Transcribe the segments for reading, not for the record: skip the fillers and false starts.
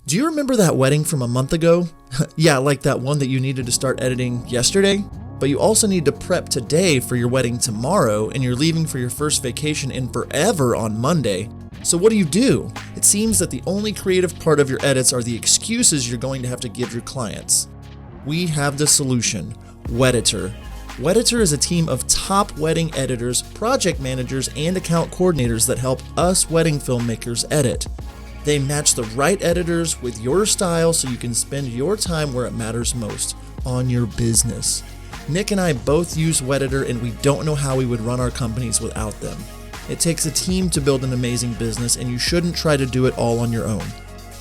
Do you remember that wedding from a month ago? Yeah, like that one that you needed to start editing yesterday? But you also need to prep today for your wedding tomorrow, and you're leaving for your first vacation in forever on Monday. So what do? It seems that the only creative part of your edits are the excuses you're going to have to give your clients. We have the solution, Wedditor. Wedditor is a team of top wedding editors, project managers, and account coordinators that help us wedding filmmakers edit. They match the right editors with your style so you can spend your time where it matters most, on your business. Nick and I both use Wedditor, and we don't know how we would run our companies without them. It takes a team to build an amazing business, and you shouldn't try to do it all on your own.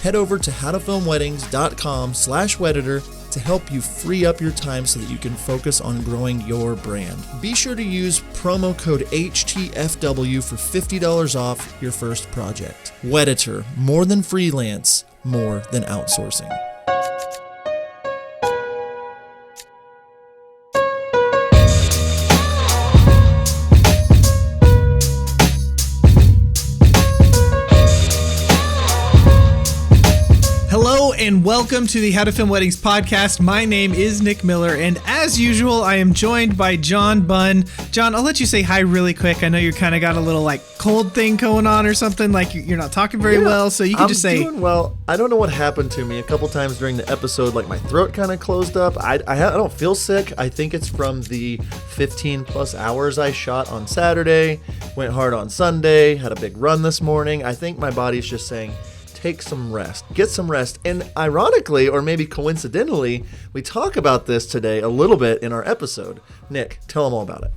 Head over to howtofilmweddings.com/Wedditor to help you free up your time so that you can focus on growing your brand. Be sure to use promo code HTFW for $50 off your first project. Wedditor, more than freelance, more than outsourcing. Hello and welcome to the How to Film Weddings podcast. My name is Nick Miller, and as usual, I am joined by John Bunn. John, I'll let you say hi really quick. I know you kind of got a little cold thing going on or something, like you're not talking very well, so you can just say. I'm doing well. I don't know what happened to me a couple times during the episode. My throat kind of closed up. I don't feel sick. I think it's from the 15 plus hours I shot on Saturday. Went hard on Sunday. Had a big run this morning. I think my body's just saying, take some rest, get some rest. And ironically, or maybe coincidentally, we talk about this today a little bit in our episode. Nick, tell them all about it.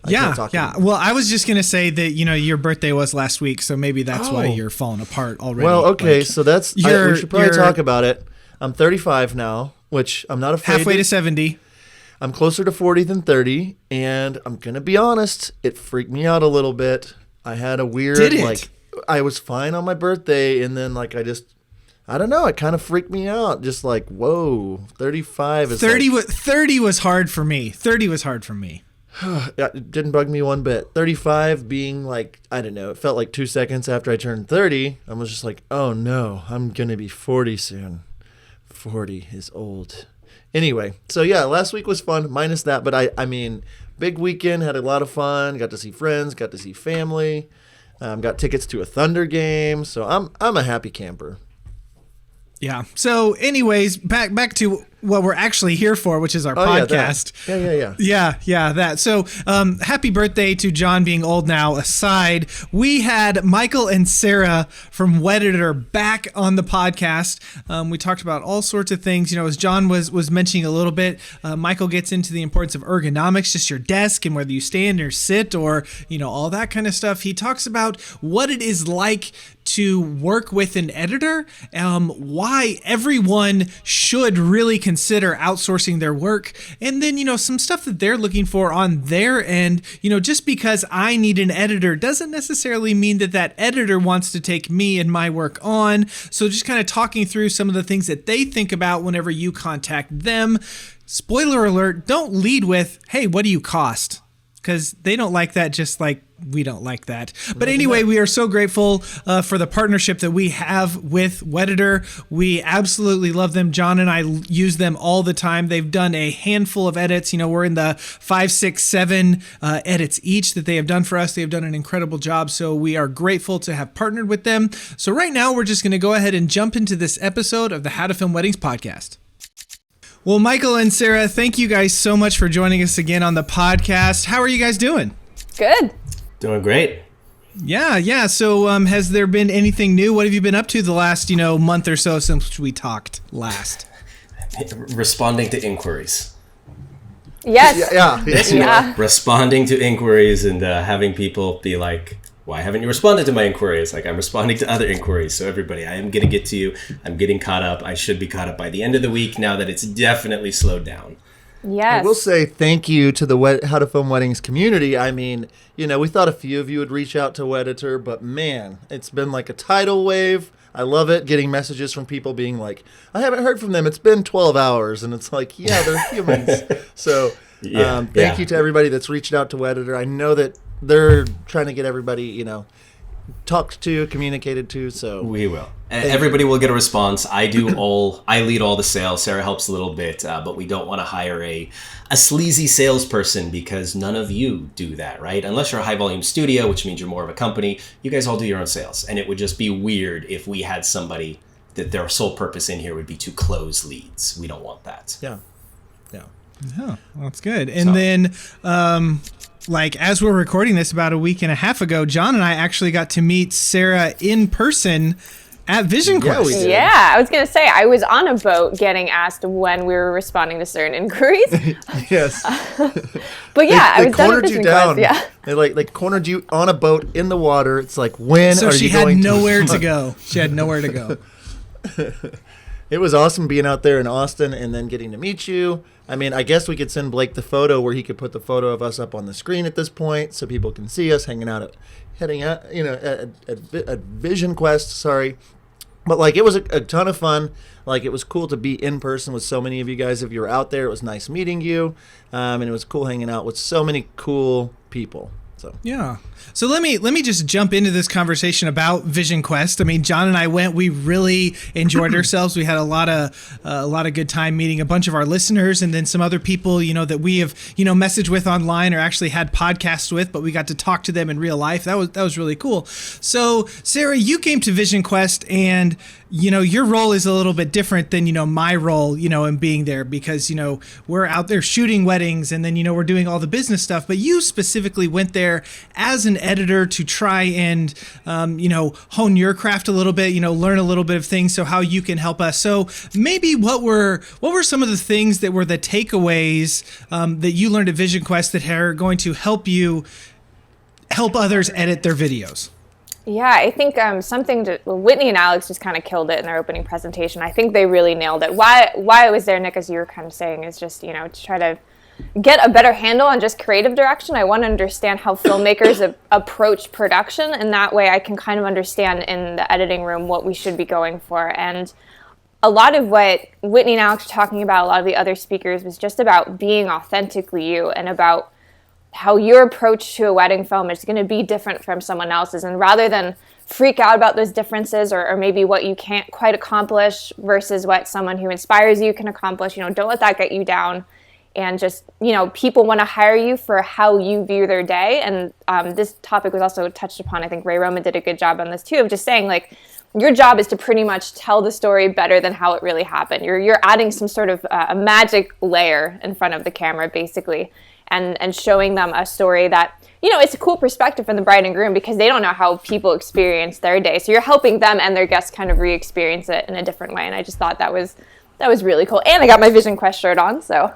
Yeah. Well, I was just going to say that, your birthday was last week, so maybe that's why you're falling apart already. Well, okay, so that's, we should probably talk about it. I'm 35 now, which I'm not afraid halfway to 70. I'm closer to 40 than 30, and I'm going to be honest, it freaked me out a little bit. I had a weird, Did it? I was fine on my birthday, and then I don't know, it kind of freaked me out. Just whoa, 35 is 30 was hard for me. 30 was hard for me. It didn't bug me one bit. 35 being I don't know, it felt like 2 seconds after I turned 30. I was just oh no, I'm going to be 40 soon. 40 is old. Anyway, so yeah, last week was fun, minus that, but I mean, big weekend, had a lot of fun, got to see friends, got to see family. Got tickets to a Thunder game, so I'm a happy camper. Yeah. So anyways, back to what we're actually here for, which is our podcast. Yeah, that. So happy birthday to John being old now aside. We had Michael and Sara from Wedditor back on the podcast. We talked about all sorts of things. As John was mentioning a little bit, Michael gets into the importance of ergonomics, just your desk and whether you stand or sit or, all that kind of stuff. He talks about what it is like to work with an editor, why everyone should really consider outsourcing their work, and then, some stuff that they're looking for on their end. Just because I need an editor doesn't necessarily mean that editor wants to take me and my work on. So just kind of talking through some of the things that they think about whenever you contact them. Spoiler alert, don't lead with, hey, what do you cost? Because they don't like that, just like we don't like that. But anyway, we are so grateful for the partnership that we have with Wedditor. We absolutely love them. John and I use them all the time. They've done a handful of edits. We're in the 5, 6, 7 edits each that they have done for us. They have done an incredible job. So we are grateful to have partnered with them. So right now, we're just going to go ahead and jump into this episode of the How to Film Weddings podcast. Well, Michael and Sara, thank you guys so much for joining us again on the podcast. How are you guys doing? Good. Doing great. Yeah. So has there been anything new? What have you been up to the last, month or so since we talked last? Responding to inquiries. Yes. Yeah. Responding to inquiries and having people be like, why haven't you responded to my inquiries? I'm responding to other inquiries. So everybody, I am going to get to you. I'm getting caught up. I should be caught up by the end of the week now that it's definitely slowed down. Yes. I will say thank you to the How to Film Weddings community. I mean, we thought a few of you would reach out to Wedditor, but man, it's been like a tidal wave. I love it, getting messages from people being like, I haven't heard from them. It's been 12 hours. And it's like, yeah, they're humans. So thank you to everybody that's reached out to Wedditor. I know that they're trying to get everybody, talked to, communicated to. So we will. Everybody will get a response. I lead all the sales. Sarah helps a little bit, but we don't want to hire a sleazy salesperson because none of you do that, right? Unless you're a high volume studio, which means you're more of a company, you guys all do your own sales. And it would just be weird if we had somebody that their sole purpose in here would be to close leads. We don't want that. Yeah, that's good. And then, as we're recording this about a week and a half ago, John and I actually got to meet Sara in person at Vision Quest. Yeah, I was going to say, I was on a boat getting asked when we were responding to certain inquiries. Yes. But yeah, I was done cornered with you Vision down. Quest. Yeah. They cornered you on a boat in the water. It's like, when so are she you had going nowhere to go. She had nowhere to go. It was awesome being out there in Austin and then getting to meet you. I mean, I guess we could send Blake the photo where he could put the photo of us up on the screen at this point so people can see us hanging out at Vision Quest. Sorry. But it was a ton of fun. It was cool to be in person with so many of you guys. If you were out there, it was nice meeting you. And it was cool hanging out with so many cool people. So yeah. So let me just jump into this conversation about Vision Quest. I mean, John and I went. We really enjoyed ourselves. We had a lot of good time meeting a bunch of our listeners, and then some other people, that we have messaged with online or actually had podcasts with, but we got to talk to them in real life. That was really cool. So Sara, you came to Vision Quest, and your role is a little bit different than my role in being there, because we're out there shooting weddings, and then we're doing all the business stuff. But you specifically went there as an editor to try and hone your craft a little bit, learn a little bit of things, so how you can help us. So maybe what were some of the things that were the takeaways that you learned at Vision Quest that are going to help others edit their videos? Yeah, I think Whitney and Alex just kind of killed it in their opening presentation. I think they really nailed it. Why I was there, Nick, as you were kind of saying, is just, to try to get a better handle on just creative direction. I want to understand how filmmakers approach production, and that way I can kind of understand in the editing room what we should be going for. And a lot of what Whitney and Alex were talking about, a lot of the other speakers, was just about being authentically you, and about how your approach to a wedding film is going to be different from someone else's. And rather than freak out about those differences, or maybe what you can't quite accomplish versus what someone who inspires you can accomplish, don't let that get you down. And just, people want to hire you for how you view their day. And this topic was also touched upon. I think Ray Roman did a good job on this too, of just saying, your job is to pretty much tell the story better than how it really happened. You're adding some sort of a magic layer in front of the camera, basically, and showing them a story that, it's a cool perspective from the bride and groom, because they don't know how people experience their day. So you're helping them and their guests kind of re-experience it in a different way. And I just thought that was really cool. And I got my Vision Quest shirt on, so...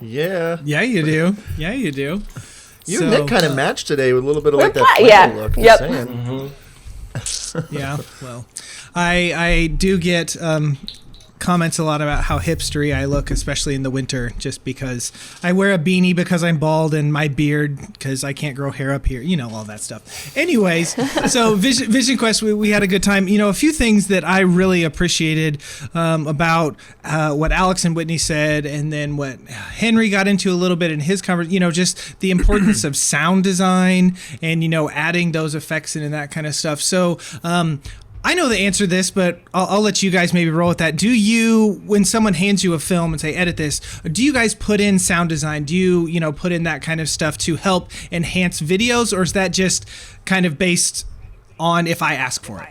Yeah. Yeah, you do. You and Nick kind of matched today with a little bit of that look. Yep. Mm-hmm. Yeah. Well, I do get comments a lot about how hipstery I look, especially in the winter, just because I wear a beanie because I'm bald, and my beard because I can't grow hair up here, all that stuff. Anyways, so Vision Quest, we had a good time. A few things that I really appreciated about what Alex and Whitney said, and then what Henry got into a little bit in his conversation, just the importance of sound design and, adding those effects in and that kind of stuff. So, I know the answer to this, but I'll let you guys maybe roll with that. Do you, when someone hands you a film and say, edit this, do you guys put in sound design? Do you, put in that kind of stuff to help enhance videos, or is that just kind of based on if I ask for it?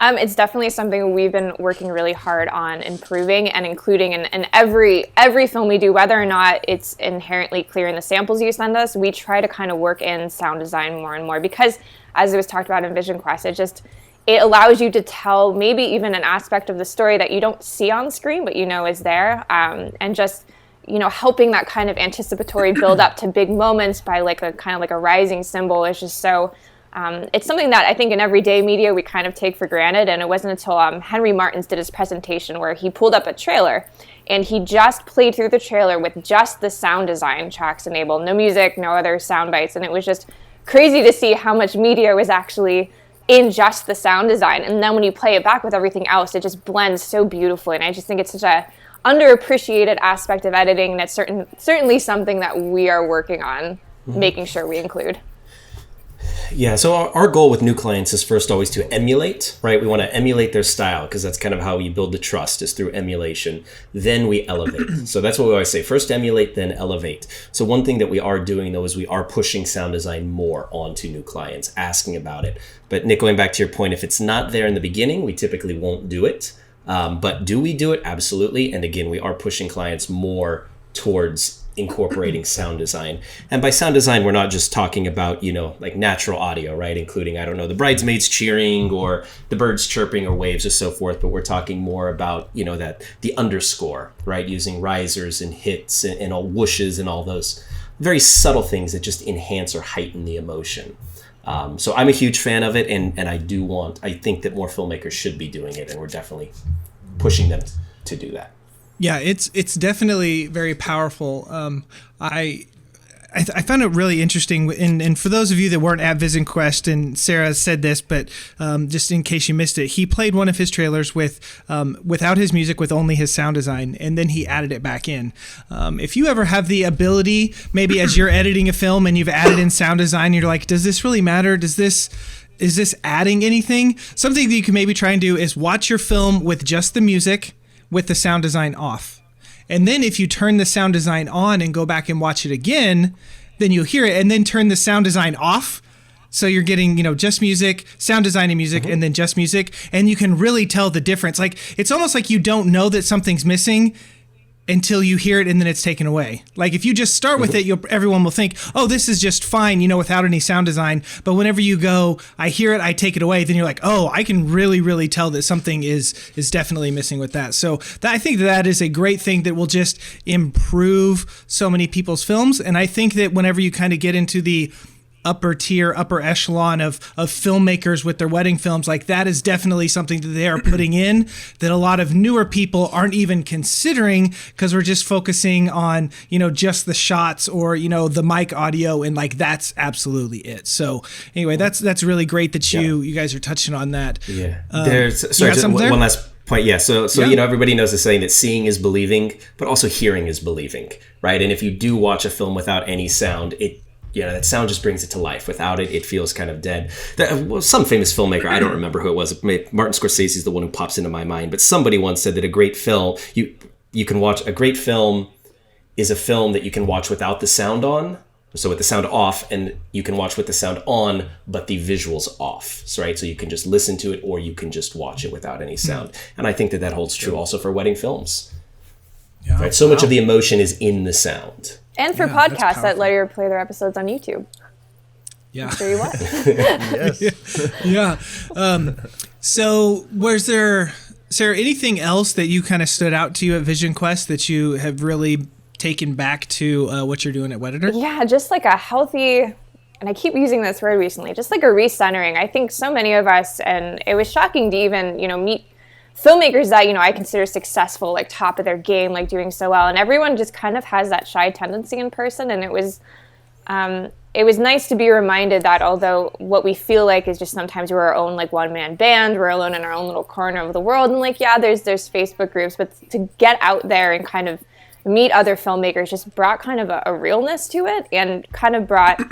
It's definitely something we've been working really hard on improving and including in every film we do, whether or not it's inherently clear in the samples you send us. We try to kind of work in sound design more and more, because as it was talked about in Vision Quest, it allows you to tell maybe even an aspect of the story that you don't see on screen, but is there, and just helping that kind of anticipatory build up to big moments by a kind of like a rising symbol is just so. It's something that I think in everyday media we kind of take for granted, and it wasn't until Henry Martins did his presentation where he pulled up a trailer, and he just played through the trailer with just the sound design tracks enabled, no music, no other sound bites, and it was just crazy to see how much media was actually in just the sound design. And then when you play it back with everything else, it just blends so beautifully. And I just think it's such a underappreciated aspect of editing, and it's certainly something that we are working on making sure we include. Yeah, so our goal with new clients is first always to emulate, right? We want to emulate their style because that's kind of how you build the trust is through emulation. Then we elevate. So that's what we always say. First emulate, then elevate. So one thing that we are doing though is we are pushing sound design more onto new clients, asking about it. But Nick, going back to your point, if it's not there in the beginning, we typically won't do it. But do we do it? Absolutely. And again, we are pushing clients more towards incorporating sound design. And by sound design, we're not just talking about, like natural audio, right? Including, I don't know, the bridesmaids cheering or the birds chirping or waves or so forth. But we're talking more about, that the underscore, right? Using risers and hits and all whooshes and all those very subtle things that just enhance or heighten the emotion. So I'm a huge fan of it. And I think that more filmmakers should be doing it. And we're definitely pushing them to do that. Yeah, it's definitely very powerful. I found it really interesting, and for those of you that weren't at VisionQuest, and Sara said this, but just in case you missed it, he played one of his trailers without his music, with only his sound design, and then he added it back in. If you ever have the ability, maybe as you're editing a film and you've added in sound design, you're like, does this really matter? Is this adding anything? Something that you can maybe try and do is watch your film with just the music, with the sound design off. And then if you turn the sound design on and go back and watch it again, then you'll hear it, and then turn the sound design off. So you're getting, just music, sound design and music, and then just music. And you can really tell the difference. Like, it's almost like you don't know that something's missing until you hear it and then it's taken away. Like, if you just start with it, everyone will think, oh, this is just fine, without any sound design. But whenever you go, I hear it, I take it away, then you're like, oh, I can really, really tell that something is definitely missing with that. So I think that is a great thing that will just improve so many people's films. And I think that whenever you kind of get into the upper tier, upper echelon of filmmakers with their wedding films, like, that is definitely something that they are putting in that a lot of newer people aren't even considering, because we're just focusing on, just the shots or, the mic audio, and like, that's absolutely it. So anyway, that's really great that you guys are touching on that. Yeah. One last point. Yeah. So everybody knows the saying that seeing is believing, but also hearing is believing, right? And if you do watch a film without any sound, that sound just brings it to life. Without it, it feels kind of dead. Some famous filmmaker, I don't remember who it was. Martin Scorsese is the one who pops into my mind. But somebody once said that a great film, you can watch a great film is a film that you can watch without the sound on. So with the sound off, and you can watch with the sound on, but the visuals off. So, right? So you can just listen to it, or you can just watch it without any sound. And I think that holds true also for wedding films. Yeah. Right? So much of the emotion is in the sound. And for podcasts that let you play their episodes on YouTube. Yeah. I'm sure you want. Yes. Yeah. So was there, Sara, anything else that you kind of stood out to you at VisionQuest that you have really taken back to what you're doing at Wedditor? Yeah, just like a healthy, and I keep using this word recently, just like a recentering. I think so many of us, and it was shocking to even, meet filmmakers that, I consider successful, like top of their game, like doing so well. And everyone just kind of has that shy tendency in person. And it was nice to be reminded that although what we feel like is just sometimes we're our own like one-man band, we're alone in our own little corner of the world. And like, yeah, there's Facebook groups, but to get out there and kind of meet other filmmakers just brought kind of a realness to it, and kind of brought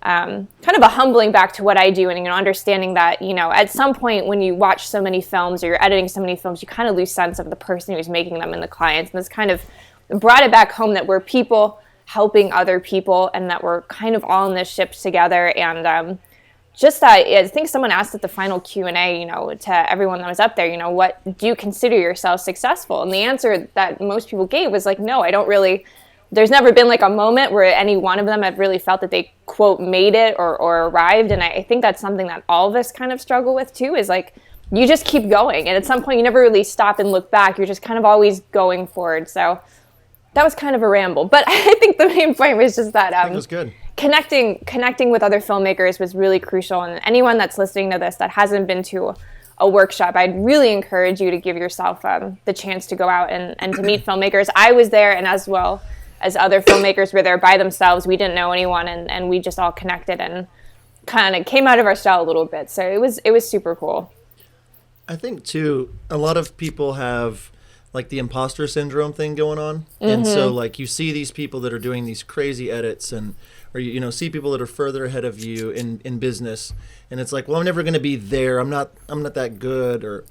kind of a humbling back to what I do, and understanding that at some point when you watch so many films or you're editing so many films, you kind of lose sense of the person who's making them and the clients. And this kind of brought it back home that we're people helping other people, and that we're kind of all in this ship together. And just that, I think someone asked at the final Q&A, to everyone that was up there, what do you consider yourself successful? And the answer that most people gave was like, no, I don't really. There's never been like a moment where any one of them have really felt that they, quote, made it or arrived. And I think that's something that all of us kind of struggle with too, is like, you just keep going. And at some point you never really stop and look back. You're just kind of always going forward. So that was kind of a ramble. But I think the main point was just that I think it was good. Connecting with other filmmakers was really crucial. And anyone that's listening to this that hasn't been to a workshop, I'd really encourage you to give yourself the chance to go out and to meet filmmakers. I was there, and as well as other filmmakers were there by themselves. We didn't know anyone, and we just all connected and kind of came out of our shell a little bit. So it was super cool. I think too, a lot of people have like the imposter syndrome thing going on. And so like you see these people that are doing these crazy edits or you know, see people that are further ahead of you in business, and it's like, well, I'm never going to be there. I'm not that good, or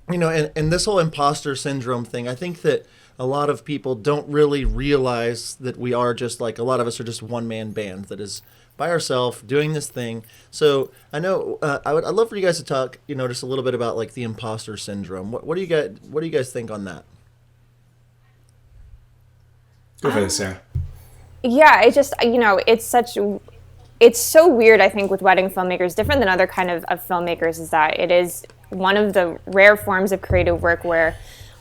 you know, and this whole imposter syndrome thing, I think that a lot of people don't really realize that we are just like, a lot of us are just one-man band that is by ourselves doing this thing. So I know I'd love for you guys to talk, you know, just a little bit about like the imposter syndrome. What do you guys think on that? Go for this, Sarah. Yeah, it just, you know, it's so weird, I think, with wedding filmmakers, different than other kind of filmmakers, is that it is one of the rare forms of creative work where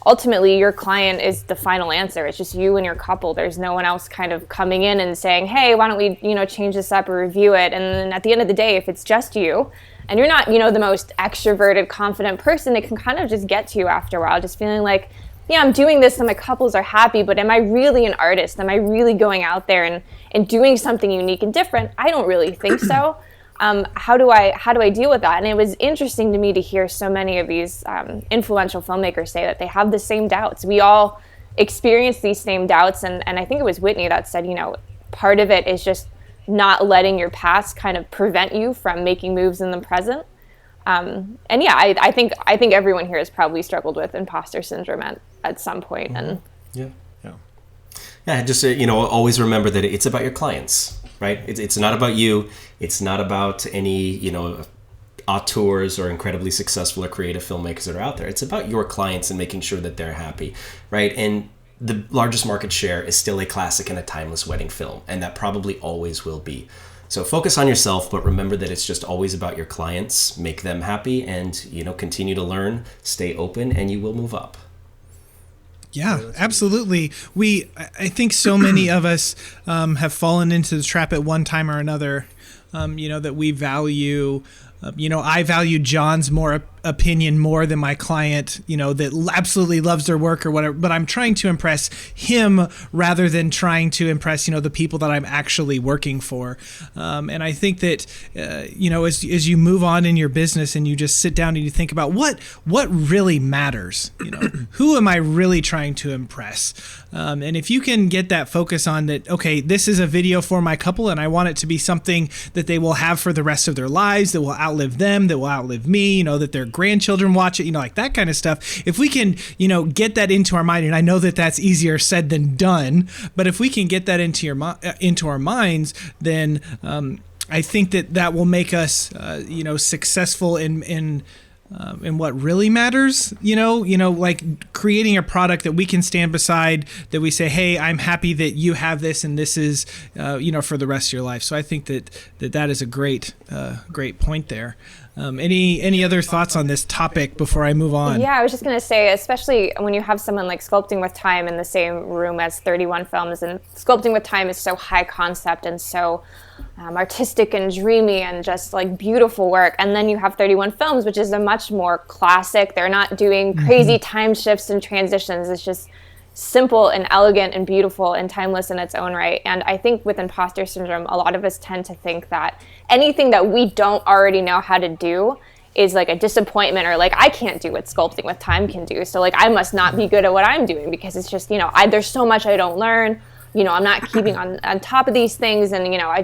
ultimately your client is the final answer. It's just you and your couple. There's no one else kind of coming in and saying, hey, why don't we, you know, change this up or review it? And then at the end of the day, if it's just you and you're not, you know, the most extroverted, confident person, it can kind of just get to you after a while, just feeling like, yeah, I'm doing this and my couples are happy, but am I really an artist? Am I really going out there and doing something unique and different? I don't really think so. How do I deal with that? And it was interesting to me to hear so many of these influential filmmakers say that they have the same doubts. We all experience these same doubts, and I think it was Whitney that said, you know, part of it is just not letting your past kind of prevent you from making moves in the present. And yeah, I think everyone here has probably struggled with imposter syndrome at some point. And yeah, just you know, always remember that it's about your clients, right? It's not about you. It's not about any, you know, auteurs or incredibly successful or creative filmmakers that are out there. It's about your clients and making sure that they're happy, right? And the largest market share is still a classic and a timeless wedding film, and that probably always will be. So focus on yourself, but remember that it's just always about your clients. Make them happy, and, you know, continue to learn, stay open, and you will move up. Yeah, absolutely. I think so many of us have fallen into the trap at one time or another, you know, that we value, you know, I value John's opinion more than my client, you know, that absolutely loves their work or whatever, but I'm trying to impress him rather than trying to impress, you know, the people that I'm actually working for. And I think that, you know, as you move on in your business and you just sit down and you think about what really matters, you know, who am I really trying to impress? And if you can get that focus on that, okay, this is a video for my couple and I want it to be something that they will have for the rest of their lives, that will outlive them, that will outlive me, you know, that their grandchildren watch it, you know, like that kind of stuff. If we can, you know, get that into our mind, and I know that that's easier said than done, but if we can get that into our minds, then I think that will make us, you know, successful in what really matters, you know, like creating a product that we can stand beside, that we say, hey, I'm happy that you have this, and this is, you know, for the rest of your life. So I think that is a great point there. Any other thoughts on this topic before I move on? Yeah, I was just going to say, especially when you have someone like Sculpting with Time in the same room as 31 Films, and Sculpting with Time is so high concept and so artistic and dreamy and just like beautiful work. And then you have 31 Films, which is a much more classic. They're not doing crazy time shifts and transitions. It's just simple and elegant and beautiful and timeless in its own right. And I think with imposter syndrome, a lot of us tend to think that anything that we don't already know how to do is like a disappointment, or like, I can't do what Sculpting with Time can do, so like I must not be good at what I'm doing, because it's just, you know, there's so much I don't learn, you know, I'm not keeping on top of these things. And, you know, I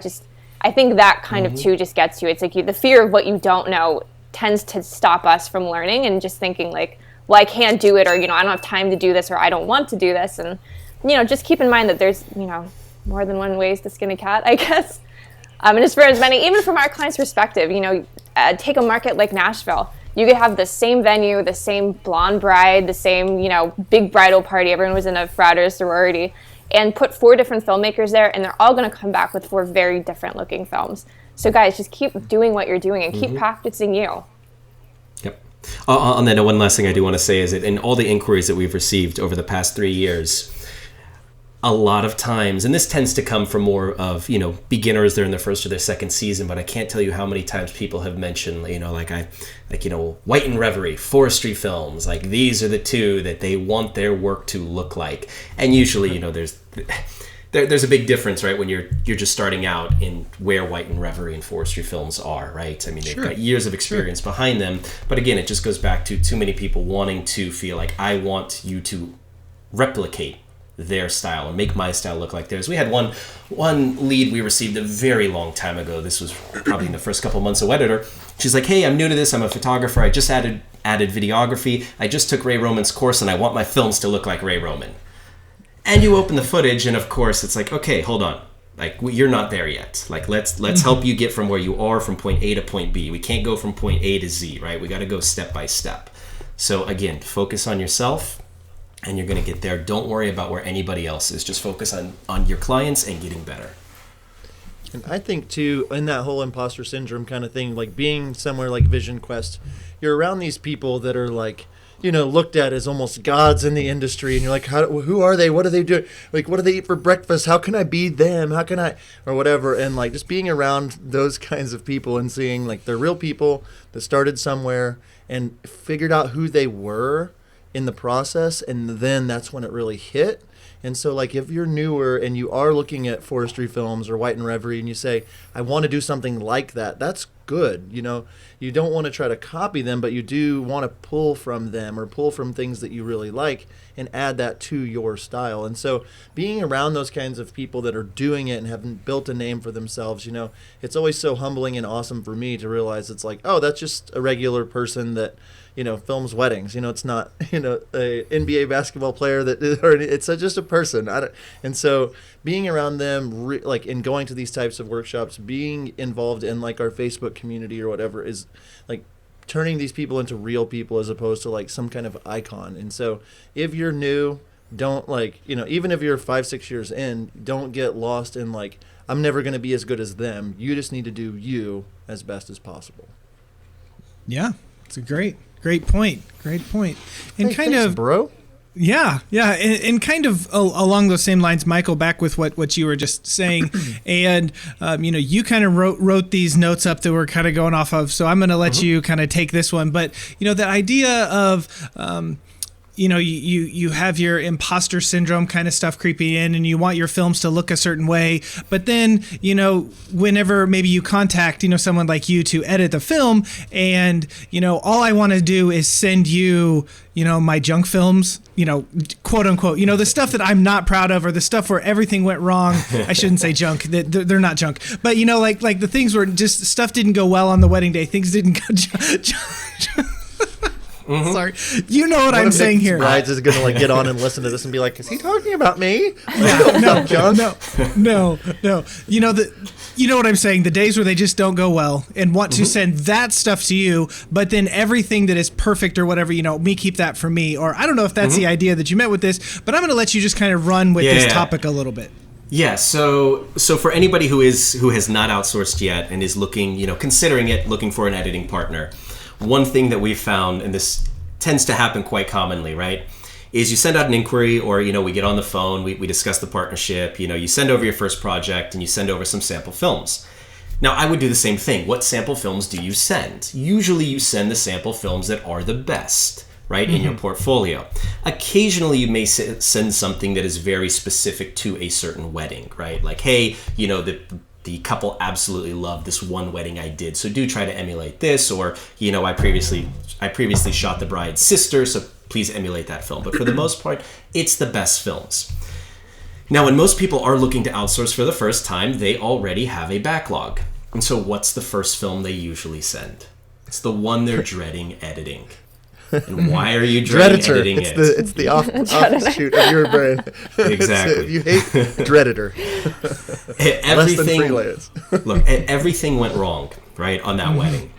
think that kind of too just gets you. It's like the fear of what you don't know tends to stop us from learning, and just thinking like, well, I can't do it, or, you know, I don't have time to do this, or I don't want to do this. And, you know, just keep in mind that there's, you know, more than one ways to skin a cat, I guess. And as for as many, even from our client's perspective, you know, take a market like Nashville. You could have the same venue, the same blonde bride, the same, you know, big bridal party. Everyone was in a frat or sorority, and put 4 different filmmakers there, and they're all going to come back with 4 very different looking films. So guys, just keep doing what you're doing and keep practicing you. Yep. On that note, one last thing I do want to say is that in all the inquiries that we've received over the past 3 years, a lot of times, and this tends to come from more of, you know, beginners, they're in their first or their second season, but I can't tell you how many times people have mentioned, you know, like you know, White and Reverie, Forestry Films, like these are the 2 that they want their work to look like. And usually, you know, there's there's a big difference, right, when you're just starting out in where White and Reverie and forestry films are, right? I mean, they've got years of experience behind them. But again, it just goes back to too many people wanting to feel like, I want you to replicate their style and make my style look like theirs. We had one lead we received a very long time ago. This was probably in the first couple months of Wedditor. She's like, hey, I'm new to this. I'm a photographer. I just added videography. I just took Ray Roman's course, and I want my films to look like Ray Roman. And you open the footage, and of course, it's like, okay, hold on. Like, you're not there yet. Like, let's help you get from where you are from point A to point B. We can't go from point A to Z, right? We got to go step by step. So again, focus on yourself, and you're going to get there. Don't worry about where anybody else is. Just focus on your clients and getting better. And I think, too, in that whole imposter syndrome kind of thing, like being somewhere like Vision Quest, you're around these people that are like, you know, looked at as almost gods in the industry, and you're like, who are they? What are they doing? Like, what do they eat for breakfast? How can I be them? How can I, or whatever? And like, just being around those kinds of people and seeing like they're real people that started somewhere and figured out who they were in the process, and then that's when it really hit. And so, like, if you're newer and you are looking at forestry films or White and Reverie, and you say, I want to do something like that, that's good. You know, you don't want to try to copy them, but you do want to pull from them or pull from things that you really like and add that to your style. And so being around those kinds of people that are doing it and have built a name for themselves, you know, it's always so humbling and awesome for me to realize it's like, oh, that's just a regular person that, you know, films weddings. You know, it's not, you know, a NBA basketball player that, or it's just a person. And so being around them, like, and going to these types of workshops, being involved in like our Facebook community or whatever, is like turning these people into real people as opposed to like some kind of icon. And so if you're new, don't, like, you know, even if you're 5-6 years in, don't get lost in like, I'm never going to be as good as them. You just need to do you as best as possible. Yeah, it's a great point. And thanks, bro. Yeah. And kind of along those same lines, Michael, back with what you were just saying, and you know, you kind of wrote these notes up that we're kind of going off of, so I'm going to let you kind of take this one. But, you know, the idea of you know, you have your imposter syndrome kind of stuff creeping in, and you want your films to look a certain way. But then, you know, whenever maybe you contact, you know, someone like you to edit the film, and, you know, all I want to do is send you, you know, my junk films, you know, quote unquote, you know, the stuff that I'm not proud of, or the stuff where everything went wrong. I shouldn't say junk, they're not junk, but, you know, like the things where just stuff didn't go well on the wedding day, things didn't go Sorry, you know what I'm saying here. Brides is gonna like get on and listen to this and be like, "Is he talking about me?" No. You know what I'm saying. The days where they just don't go well and want to send that stuff to you, but then everything that is perfect or whatever, you know, me keep that for me. Or I don't know if that's the idea that you meant with this, but I'm going to let you just kind of run with this topic a little bit. Yeah, so for anybody who has not outsourced yet and is looking, you know, considering it, looking for an editing partner, one thing that we've found, and this tends to happen quite commonly, right, is you send out an inquiry, or, you know, we get on the phone, we discuss the partnership, you know, you send over your first project and you send over some sample films. Now, I would do the same thing. What sample films do you send? Usually you send the sample films that are the best, right, in your portfolio. Occasionally you may send something that is very specific to a certain wedding, right? Like, hey, you know, the couple absolutely loved this one wedding I did, so do try to emulate this. Or, you know, I previously shot the bride's sister, so please emulate that film. But for the most part, it's the best films. Now, when most people are looking to outsource for the first time, they already have a backlog. And so what's the first film they usually send? It's the one they're dreading editing. And why are you dreading editing it? It's the offshoot of your brain. Exactly. You hate Redditor. Less than 3 layers. Look, everything went wrong, right, on that wedding.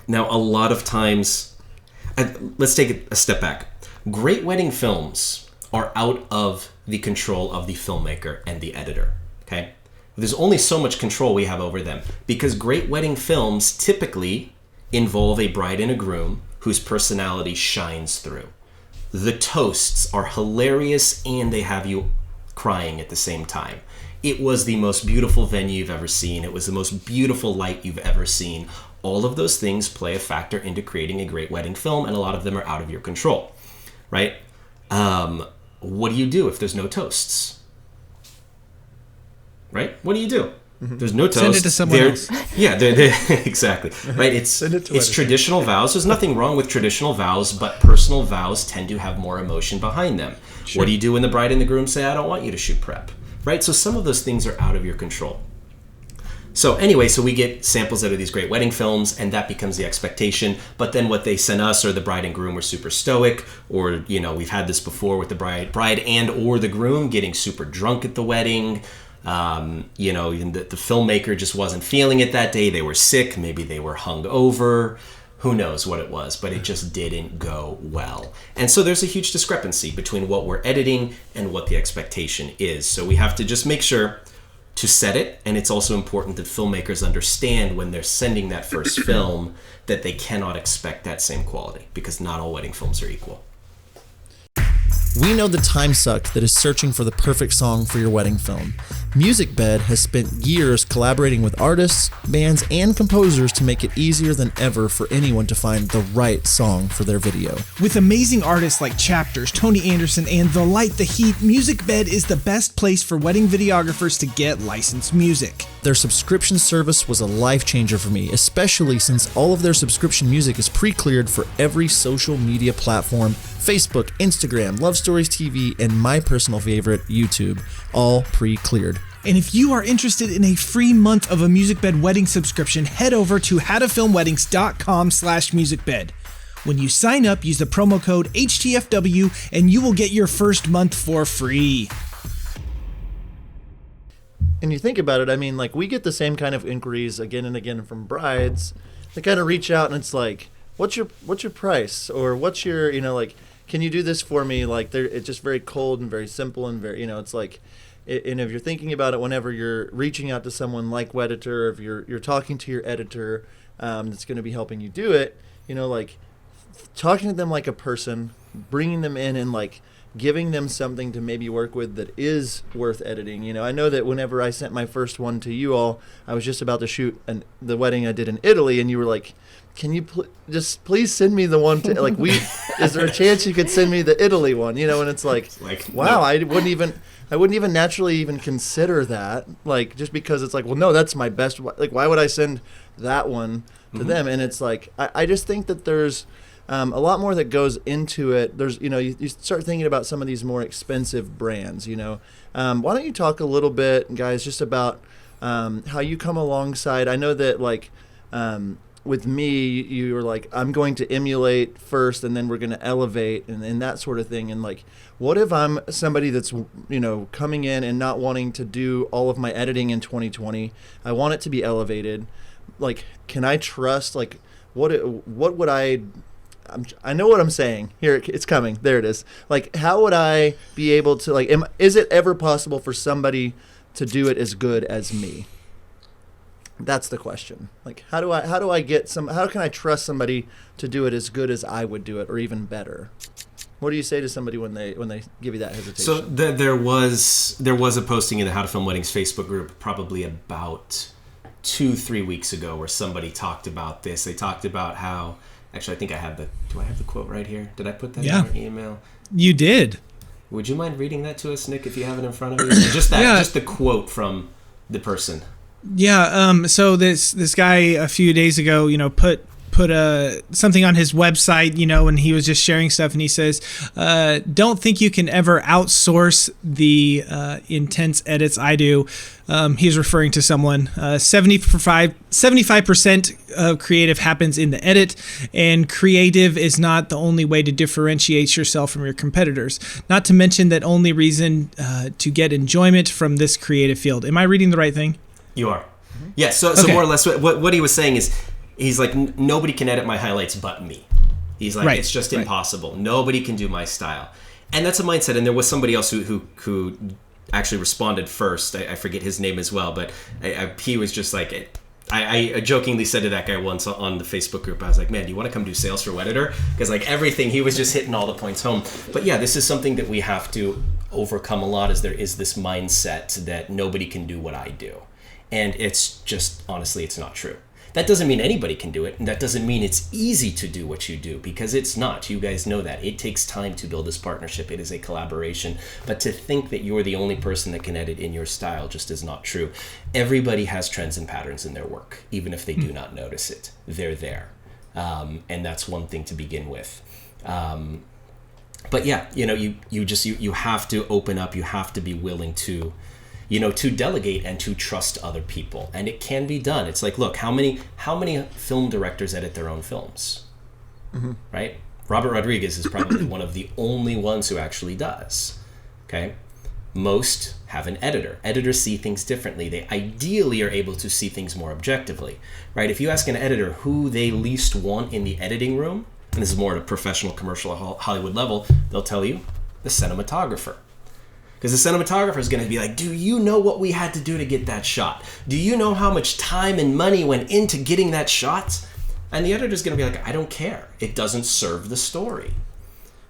Now, a lot of times, let's take a step back. Great wedding films are out of the control of the filmmaker and the editor, okay? There's only so much control we have over them, because great wedding films typically involve a bride and a groom whose personality shines through. The toasts are hilarious, and they have you crying at the same time. It was the most beautiful venue you've ever seen. It was the most beautiful light you've ever seen. All of those things play a factor into creating a great wedding film, and a lot of them are out of your control, right? What do you do if there's no toasts? right? What do you do? There's no toast. Send it to someone else. Yeah, exactly. Right? It's traditional vows. There's nothing wrong with traditional vows, but personal vows tend to have more emotion behind them. Sure. What do you do when the bride and the groom say, I don't want you to shoot prep? Right? So some of those things are out of your control. So anyway, so we get samples out of these great wedding films, and that becomes the expectation. But then what they sent us, or the bride and groom were super stoic, or, we've had this before with the bride and or the groom getting super drunk at the wedding. Even the filmmaker just wasn't feeling it that day. They were sick. Maybe they were hungover. Who knows what it was, but it just didn't go well. And so there's a huge discrepancy between what we're editing and what the expectation is. So we have to just make sure to set it. And it's also important that filmmakers understand when they're sending that first film that they cannot expect that same quality, because not all wedding films are equal. We know the time suck that is searching for the perfect song for your wedding film. MusicBed has spent years collaborating with artists, bands, and composers to make it easier than ever for anyone to find the right song for their video. With amazing artists like Chapters, Tony Anderson, and The Light, The Heat, MusicBed is the best place for wedding videographers to get licensed music. Their subscription service was a life changer for me, especially since all of their subscription music is pre-cleared for every social media platform: Facebook, Instagram, Love Stories TV, and my personal favorite, YouTube, all pre-cleared. And if you are interested in a free month of a MusicBed wedding subscription, head over to howtofilmweddings.com/musicbed. When you sign up, use the promo code HTFW and you will get your first month for free. And you think about it, I mean, like, we get the same kind of inquiries again and again from brides. They kind of reach out and it's like, what's your price? Or what's your, can you do this for me? Like, it's just very cold and very simple and very, it's like, and if you're thinking about it, whenever you're reaching out to someone like Wedditor, if you're talking to your editor that's going to be helping you do it, talking to them like a person, bringing them in and like giving them something to maybe work with that is worth editing. I know that whenever I sent my first one to you all, I was just about to shoot the wedding I did in Italy, and you were like, can you just please send me the one to, is there a chance you could send me the Italy one? And it's like wow, no. I wouldn't even naturally even consider that, just because it's like, well, no, that's my best. Why would I send that one to them? And it's like, I just think that there's a lot more that goes into it. There's, you start thinking about some of these more expensive brands, why don't you talk a little bit, guys, just about how you come alongside. I know that with me, you were like, I'm going to emulate first and then we're going to elevate and that sort of thing. And what if I'm somebody that's, coming in and not wanting to do all of my editing in 2020? I want it to be elevated. Can I trust, what would I know what I'm saying. Here, it's coming. There it is. How would I be able to, is it ever possible for somebody to do it as good as me? That's the question. How can I trust somebody to do it as good as I would do it, or even better? What do you say to somebody when they give you that hesitation? So there was a posting in the How to Film Weddings Facebook group probably about 2-3 weeks ago where somebody talked about this. They talked about how, actually, I think do I have the quote right here? Did I put that in our email? You did. Would you mind reading that to us, Nick, if you have it in front of you? Just the quote from the person. Yeah. So this guy a few days ago, put something on his website, and he was just sharing stuff, and he says, don't think you can ever outsource the intense edits I do. He's referring to someone. 75% of creative happens in the edit, and creative is not the only way to differentiate yourself from your competitors. Not to mention that only reason to get enjoyment from this creative field. Am I reading the right thing? You are. Yes. So more or less what he was saying is, he's like, nobody can edit my highlights but me. He's like, it's just impossible. Nobody can do my style. And that's a mindset. And there was somebody else who actually responded first. I forget his name as well, but he was just like, I jokingly said to that guy once on the Facebook group, I was like, man, do you want to come do sales for Wedditor? Because everything, he was just hitting all the points home. But yeah, this is something that we have to overcome a lot, is there is this mindset that nobody can do what I do. And it's just, honestly, it's not true. That doesn't mean anybody can do it, and that doesn't mean it's easy to do what you do, because it's not. You guys know that. It takes time to build this partnership. It is a collaboration. But to think that you're the only person that can edit in your style just is not true. Everybody has trends and patterns in their work, even if they do not notice it. They're there. And that's one thing to begin with. But yeah, you have to open up. You have to be willing to, to delegate and to trust other people. And it can be done. It's like, look, how many film directors edit their own films? Mm-hmm. Right? Robert Rodriguez is probably one of the only ones who actually does. Okay? Most have an editor. Editors see things differently. They ideally are able to see things more objectively. Right? If you ask an editor who they least want in the editing room, and this is more at a professional, commercial, Hollywood level, they'll tell you the cinematographer. Because the cinematographer is going to be like, do you know what we had to do to get that shot? Do you know how much time and money went into getting that shot? And the editor's going to be like, I don't care. It doesn't serve the story.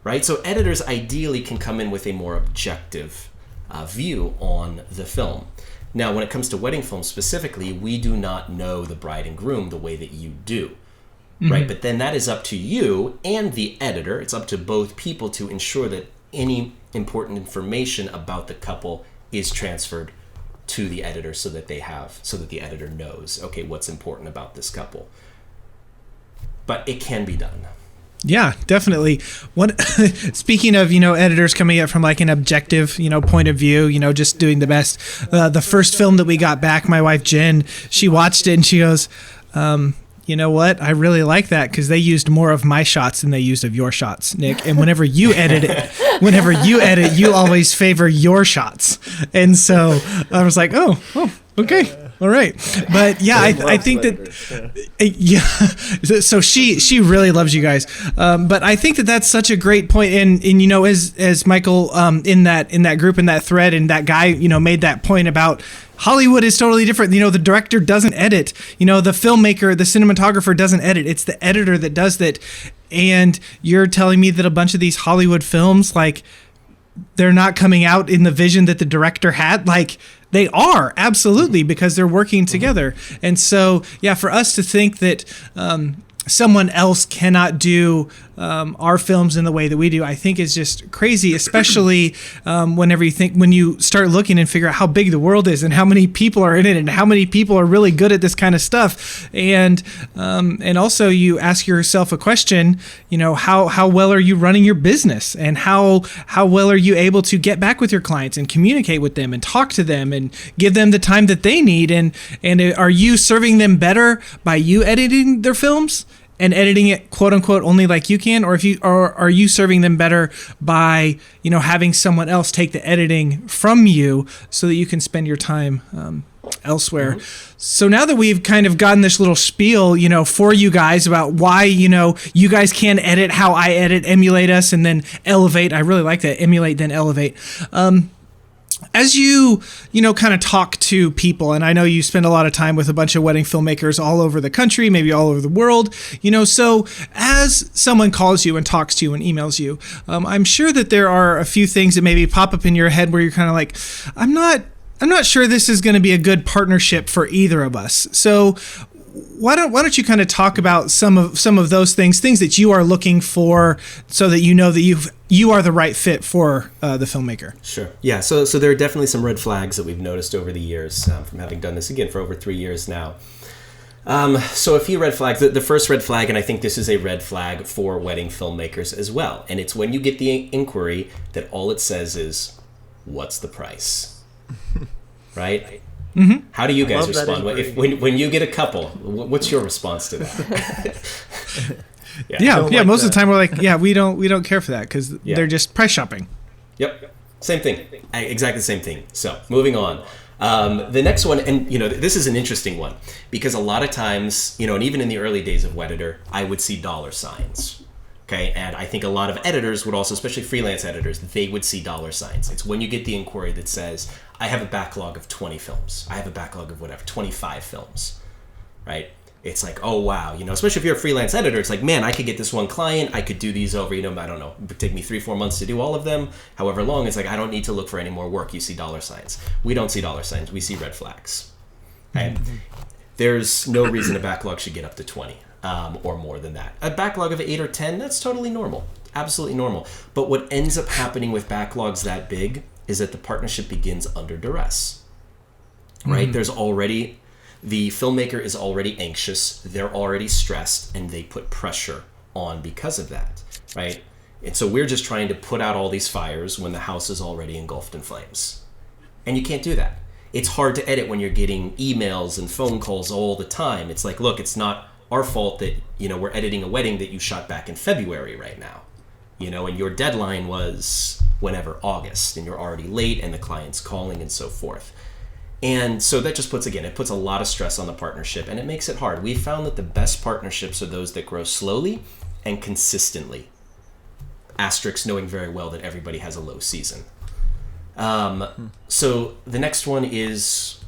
Right? So editors ideally can come in with a more objective view on the film. Now, when it comes to wedding films specifically, we do not know the bride and groom the way that you do. Mm-hmm. Right? But then that is up to you and the editor. It's up to both people to ensure that any important information about the couple is transferred to the editor so that the editor knows, okay, what's important about this couple. But it can be done. Yeah, definitely. Speaking of, editors coming at from like an objective, point of view, just doing the best. The first film that we got back, my wife Jen, she watched it and she goes, you know what? I really like that because they used more of my shots than they used of your shots, Nick. And whenever you edit, you always favor your shots. And so I was like, oh, okay. All right. But yeah, I think that, yeah. So she really loves you guys. But I think that that's such a great point. And as Michael, in that group, in that thread, and that guy, made that point about Hollywood is totally different. The director doesn't edit. The filmmaker, the cinematographer doesn't edit. It's the editor that does that. And you're telling me that a bunch of these Hollywood films, like, they're not coming out in the vision that the director had? Like, they are, absolutely, because they're working together. And so, yeah, for us to think that someone else cannot do our films in the way that we do, I think is just crazy, especially when you start looking and figure out how big the world is and how many people are in it and how many people are really good at this kind of stuff. And also you ask yourself a question, how well are you running your business, and how well are you able to get back with your clients and communicate with them and talk to them and give them the time that they need, and are you serving them better by you editing their films and editing it, quote unquote, only like you can, or are you serving them better by having someone else take the editing from you so that you can spend your time elsewhere? Mm-hmm. So now that we've kind of gotten this little spiel, for you guys about why you guys can edit how I edit, emulate us, and then elevate. I really like that, emulate then elevate. As you kind of talk to people, and I know you spend a lot of time with a bunch of wedding filmmakers all over the country, maybe all over the world, so as someone calls you and talks to you and emails you, I'm sure that there are a few things that maybe pop up in your head where you're kind of like, I'm not sure this is going to be a good partnership for either of us. So why don't you kind of talk about some of those things that you are looking for, so that that you are the right fit for the filmmaker? Sure. Yeah. So there are definitely some red flags that we've noticed over the years from having done this again for over 3 years now. So a few red flags. The first red flag, and I think this is a red flag for wedding filmmakers as well, and it's when you get the inquiry that all it says is, "What's the price?" Right? Mm-hmm. How do you guys respond when you get a couple? What's your response to that? Yeah. Most of the time we're like, we don't care for that because they're just price shopping. Yep, same thing, exactly the same thing. So moving on, the next one, and this is an interesting one because a lot of times, and even in the early days of Wedditor, I would see dollar signs. Okay, and I think a lot of editors would also, especially freelance editors, they would see dollar signs. It's when you get the inquiry that says, I have a backlog of 20 films. I have a backlog of 25 films, right? It's like, oh, wow. Especially if you're a freelance editor, it's like, man, I could get this one client. I could do these over, I don't know, it would take me 3-4 months to do all of them. However long, it's like, I don't need to look for any more work. You see dollar signs. We don't see dollar signs. We see red flags, right? Mm-hmm. there's no reason a backlog should get up to 20 or more than that. A backlog of 8 or 10, that's totally normal. Absolutely normal. But what ends up happening with backlogs that big is that the partnership begins under duress, right? There's already, the filmmaker is already anxious, they're already stressed, and they put pressure on because of that, right? And so we're just trying to put out all these fires when the house is already engulfed in flames. And you can't do that. It's hard to edit when you're getting emails and phone calls all the time. It's like, look, it's not our fault that, we're editing a wedding that you shot back in February right now, and your deadline was whenever, August, and you're already late and the client's calling and so forth. And so that just puts a lot of stress on the partnership, and it makes it hard. We've found that the best partnerships are those that grow slowly and consistently. Asterisk knowing very well that everybody has a low season. So the next one is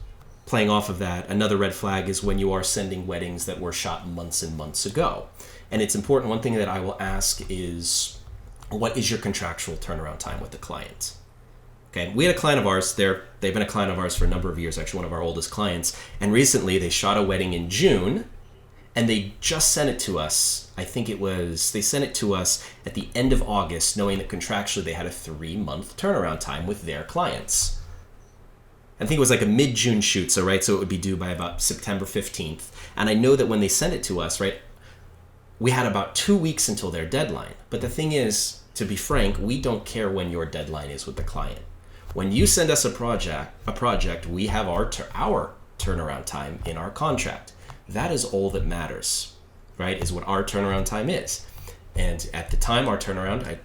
playing off of that. Another red flag is when you are sending weddings that were shot months and months ago. And it's important. One thing that I will ask is, what is your contractual turnaround time with the client? Okay, we had a client of ours, they've been a client of ours for a number of years, actually one of our oldest clients. And recently they shot a wedding in June, and they just sent it to us. They sent it to us at the end of August, knowing that contractually they had a 3-month turnaround time with their clients. I think it was like a mid-June shoot, so it would be due by about September 15th. And I know that when they sent it to us, we had about 2 weeks until their deadline. But the thing is, to be frank, we don't care when your deadline is with the client. When you send us a project, we have our turnaround time in our contract. That is all that matters, right? Is what our turnaround time is. And at the time, our turnaround, I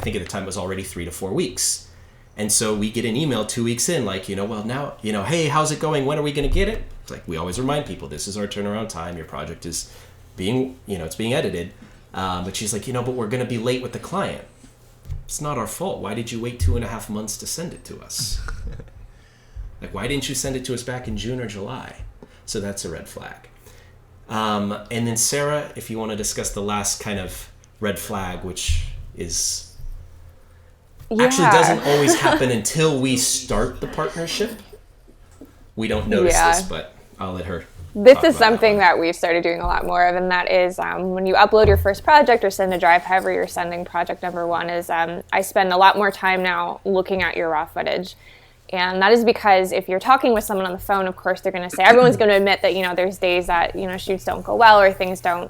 think at the time it was already 3 to 4 weeks. And so we get an email 2 weeks in, like, hey, how's it going? When are we going to get it? It's like, we always remind people, this is our turnaround time. Your project is being, it's being edited. But she's like, but we're going to be late with the client. It's not our fault. Why did you wait 2.5 months to send it to us? Like, why didn't you send it to us back in June or July? So that's a red flag. And then Sarah, if you want to discuss the last kind of red flag, which is actually doesn't always happen until we start the partnership. We don't notice this, but I'll let her. This is something that we've started doing a lot more of, and that is when you upload your first project or send a drive, however you're sending project number one, is I spend a lot more time now looking at your raw footage. And that is because if you're talking with someone on the phone, of course, they're going to say, everyone's going to admit that, there's days that, shoots don't go well or things don't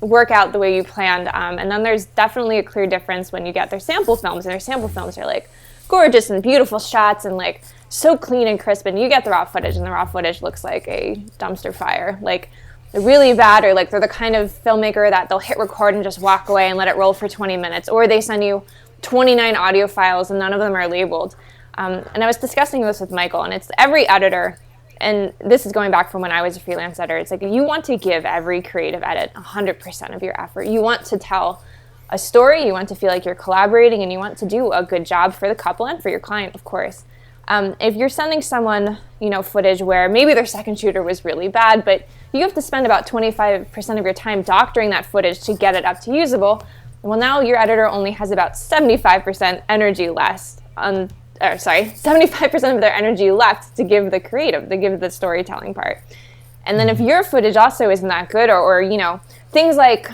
work out the way you planned. And then there's definitely a clear difference when you get their sample films, and their sample films are like gorgeous and beautiful shots and like so clean and crisp, and you get the raw footage and the raw footage looks like a dumpster fire. Like, they're really bad, or like they're the kind of filmmaker that they'll hit record and just walk away and let it roll for 20 minutes, or they send you 29 audio files and none of them are labeled. And I was discussing this with Michael, and it's every editor, and this is going back from when I was a freelance editor, it's like you want to give every creative edit 100% of your effort. You want to tell a story, you want to feel like you're collaborating, and you want to do a good job for the couple and for your client, of course. If you're sending someone, footage where maybe their second shooter was really bad, but you have to spend about 25% of your time doctoring that footage to get it up to usable, well, now your editor only has about 75% energy left 75% of their energy left to give the creative, to give the storytelling part. And then if your footage also isn't that good, or things like,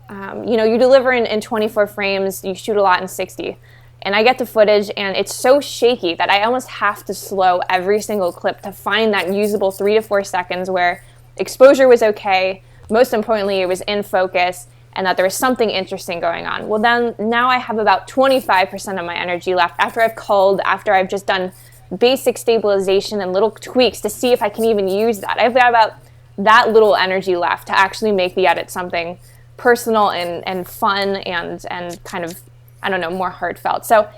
you deliver in 24 frames, you shoot a lot in 60, and I get the footage and it's so shaky that I almost have to slow every single clip to find that usable 3 to 4 seconds where exposure was okay, most importantly, it was in focus, and that there was something interesting going on. Well, then now I have about 25% of my energy left after I've culled, after I've just done basic stabilization and little tweaks to see if I can even use that. I've got about that little energy left to actually make the edit something personal and fun and kind of, more heartfelt. So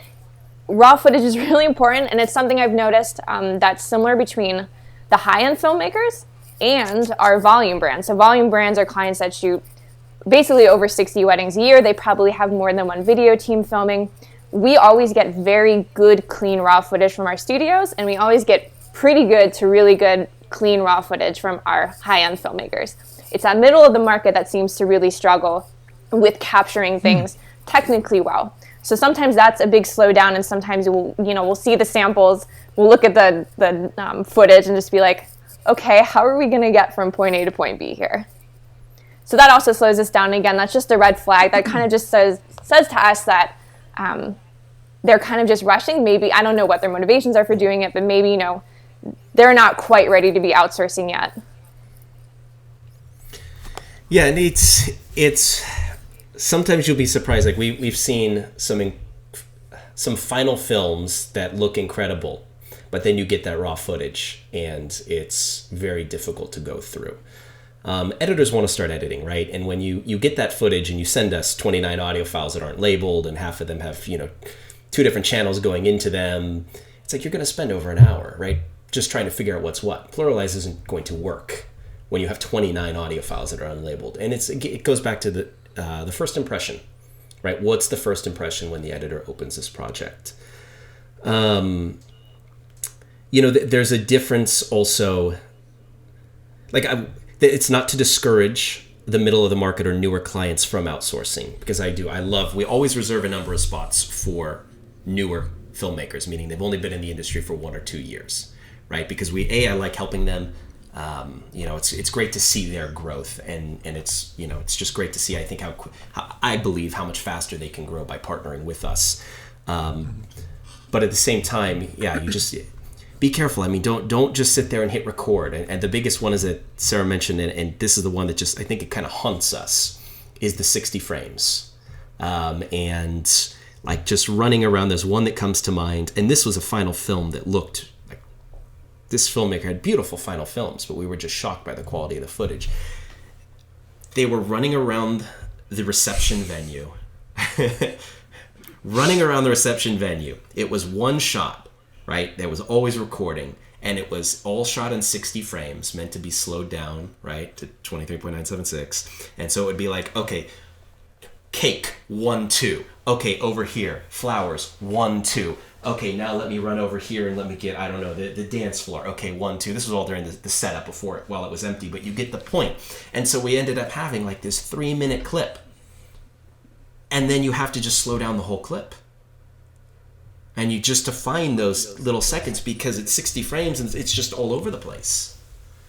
raw footage is really important, and it's something I've noticed that's similar between the high-end filmmakers and our volume brands. So volume brands are clients that shoot basically over 60 weddings a year. They probably have more than one video team filming. We always get very good, clean, raw footage from our studios, and we always get pretty good to really good, clean, raw footage from our high-end filmmakers. It's that middle of the market that seems to really struggle with capturing things technically well. So sometimes that's a big slowdown, and sometimes we'll see the samples, we'll look at the footage and just be like, okay, how are we going to get from point A to point B here? So that also slows us down. Again, that's just a red flag. That kind of just says to us that they're kind of just rushing. Maybe, I don't know what their motivations are for doing it, but maybe, they're not quite ready to be outsourcing yet. Yeah, and it's sometimes you'll be surprised. Like we've seen some final films that look incredible, but then you get that raw footage and it's very difficult to go through. Editors want to start editing, right? And when you get that footage and you send us 29 audio files that aren't labeled and half of them have, 2 different channels going into them, it's like you're going to spend over an hour, right? Just trying to figure out what's what. Pluralize isn't going to work when you have 29 audio files that are unlabeled. And it goes back to the first impression, right? What's the first impression when the editor opens this project? There's a difference also. It's not to discourage the middle of the market or newer clients from outsourcing, because we always reserve a number of spots for newer filmmakers, meaning they've only been in the industry for 1 or 2 years, right? Because I like helping them. It's great to see their growth, and it's just great to see, I think, how much faster they can grow by partnering with us. But at the same time, you just be careful. I mean, don't just sit there and hit record. And the biggest one is that Sara mentioned, and this is the one that just, I think it kind of haunts us, is the 60 frames. And like just running around, there's one that comes to mind, and this was a final film that looked like, this filmmaker had beautiful final films, but we were just shocked by the quality of the footage. They were running around the reception venue. It was one shot, right? That was always recording, and it was all shot in 60 frames, meant to be slowed down, right, to 23.976. And so it would be like, okay, cake, 1, 2. Okay, over here, flowers, 1, 2. Okay, now let me run over here and let me get, the dance floor. Okay, 1, 2. This was all during the setup while it was empty, but you get the point. And so we ended up having like this 3-minute clip. And then you have to just slow down the whole clip. And you just define those little seconds because it's 60 frames and it's just all over the place.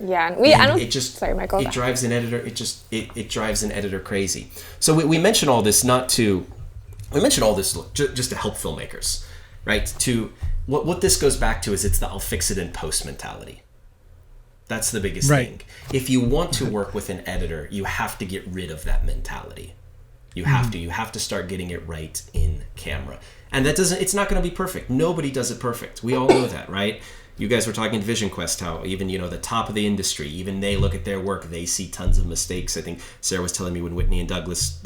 Yeah, sorry, Michael. It drives an editor. It drives an editor crazy. So we mentioned all this just to help filmmakers, right? To what this goes back to is it's the I'll fix it in post mentality. That's the biggest thing. If you want to work with an editor, you have to get rid of that mentality. You have to start getting it right in camera. And it's not going to be perfect. Nobody does it perfect. We all know that, right? You guys were talking Vision Quest, how even, the top of the industry, even they look at their work, they see tons of mistakes. I think Sara was telling me when Whitney and Douglas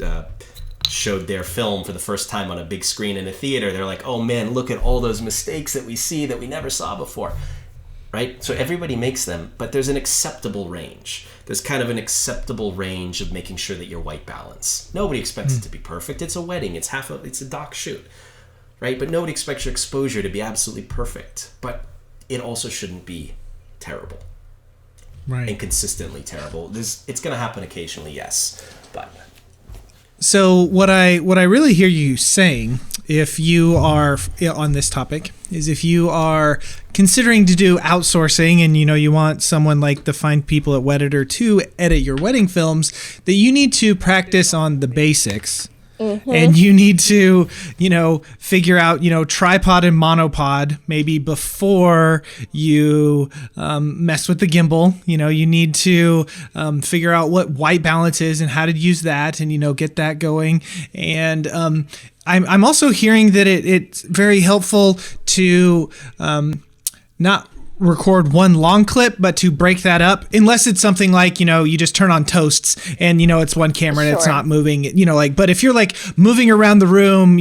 showed their film for the first time on a big screen in a theater, they're like, oh man, look at all those mistakes that we see that we never saw before, right? So everybody makes them, but there's an acceptable range. There's kind of an acceptable range of making sure that you're white balance. Nobody expects it to be perfect. It's a wedding. It's a doc shoot, right? But nobody expects your exposure to be absolutely perfect. But it also shouldn't be terrible, right? And consistently terrible. It's going to happen occasionally, yes, but. So what I really hear you saying, if you are on this topic, is if you are considering to do outsourcing and you want someone like the fine people at Wedditor to edit your wedding films, that you need to practice on the basics. Mm-hmm. And you need to, figure out, tripod and monopod maybe before you mess with the gimbal. You need to figure out what white balance is and how to use that and, get that going. And I'm also hearing that it's very helpful to not record one long clip, but to break that up, unless it's something like, you just turn on toasts and, it's one camera and it's not moving, but if you're like moving around the room,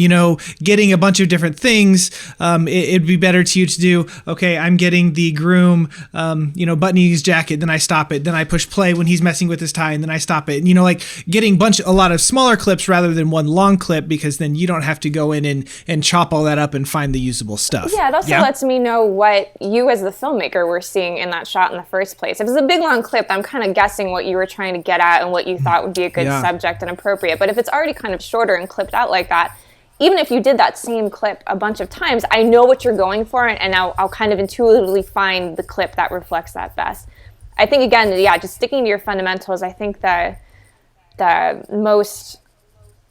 getting a bunch of different things, it'd be better to you to do, okay, I'm getting the groom, buttoning his jacket, then I stop it, then I push play when he's messing with his tie, and then I stop it, getting a lot of smaller clips rather than one long clip, because then you don't have to go in and chop all that up and find the usable stuff. Yeah, it also lets me know what you as the filmmaker were seeing in that shot in the first place. If it's a big long clip, I'm kind of guessing what you were trying to get at and what you thought would be a good subject and appropriate. But if it's already kind of shorter and clipped out like that, even if you did that same clip a bunch of times, I know what you're going for, and I'll kind of intuitively find the clip that reflects that best. I think, again, yeah, just sticking to your fundamentals. I think the most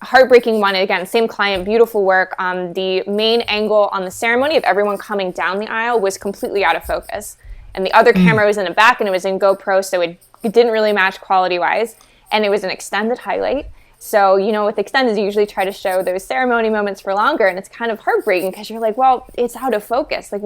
heartbreaking one, again, same client, beautiful work. The main angle on the ceremony of everyone coming down the aisle was completely out of focus. And the other camera was in the back, and it was in GoPro, so it didn't really match quality-wise. And it was an extended highlight. So, with extended, you usually try to show those ceremony moments for longer, and it's kind of heartbreaking because you're like, well, it's out of focus. Like,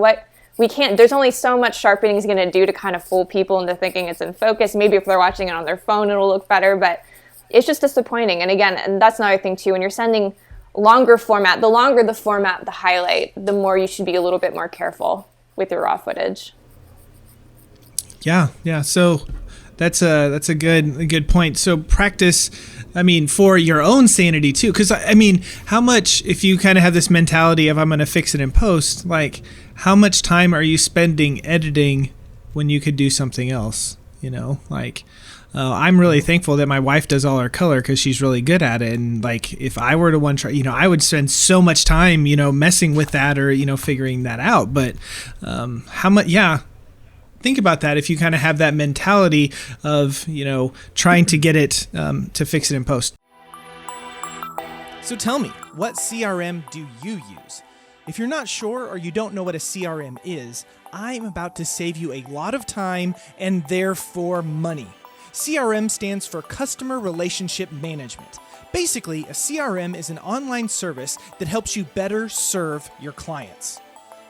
we can't, there's only so much sharpening is going to do to kind of fool people into thinking it's in focus. Maybe if they're watching it on their phone, it'll look better, but it's just disappointing. And again, and that's another thing too, when you're sending longer format, the longer the format, the highlight, the more you should be a little bit more careful with your raw footage. Yeah. So that's a good point. So practice, for your own sanity too, because how much, if you kind of have this mentality of I'm going to fix it in post, like how much time are you spending editing when you could do something else? I'm really thankful that my wife does all our color because she's really good at it. And like, if I were to try, I would spend so much time, messing with that or, figuring that out. But how much, think about that if you kind of have that mentality of, trying to get it to fix it in post. So tell me, what CRM do you use? If you're not sure or you don't know what a CRM is, I'm about to save you a lot of time and therefore money. CRM stands for Customer Relationship Management. Basically, a CRM is an online service that helps you better serve your clients.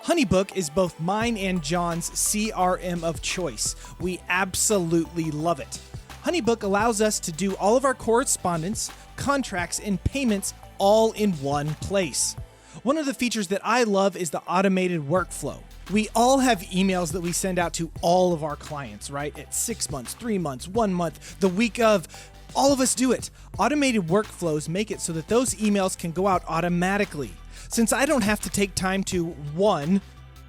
HoneyBook is both mine and John's CRM of choice. We absolutely love it. HoneyBook allows us to do all of our correspondence, contracts, and payments all in one place. One of the features that I love is the automated workflow. We all have emails that we send out to all of our clients, right? At 6 months, 3 months, 1 month, the week of. All of us do it. Automated workflows make it so that those emails can go out automatically. Since I don't have to take time to, 1,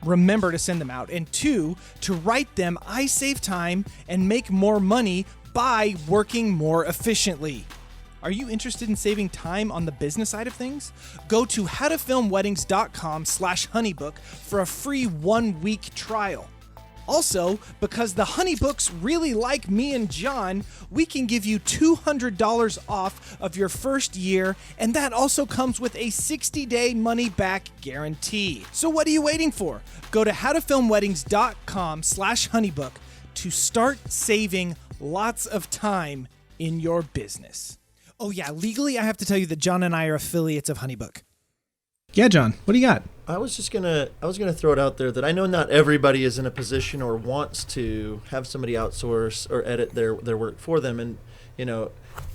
remember to send them out, and 2, to write them, I save time and make more money by working more efficiently. Are you interested in saving time on the business side of things? Go to howtofilmweddings.com/honeybook for a free 1-week trial. Also, because the Honeybooks really like me and John, we can give you $200 off of your first year, and that also comes with a 60-day money-back guarantee. So what are you waiting for? Go to howtofilmweddings.com/honeybook to start saving lots of time in your business. Oh yeah, legally I have to tell you that John and I are affiliates of HoneyBook. Yeah, John, what do you got? I was gonna throw it out there that I know not everybody is in a position or wants to have somebody outsource or edit their work for them, and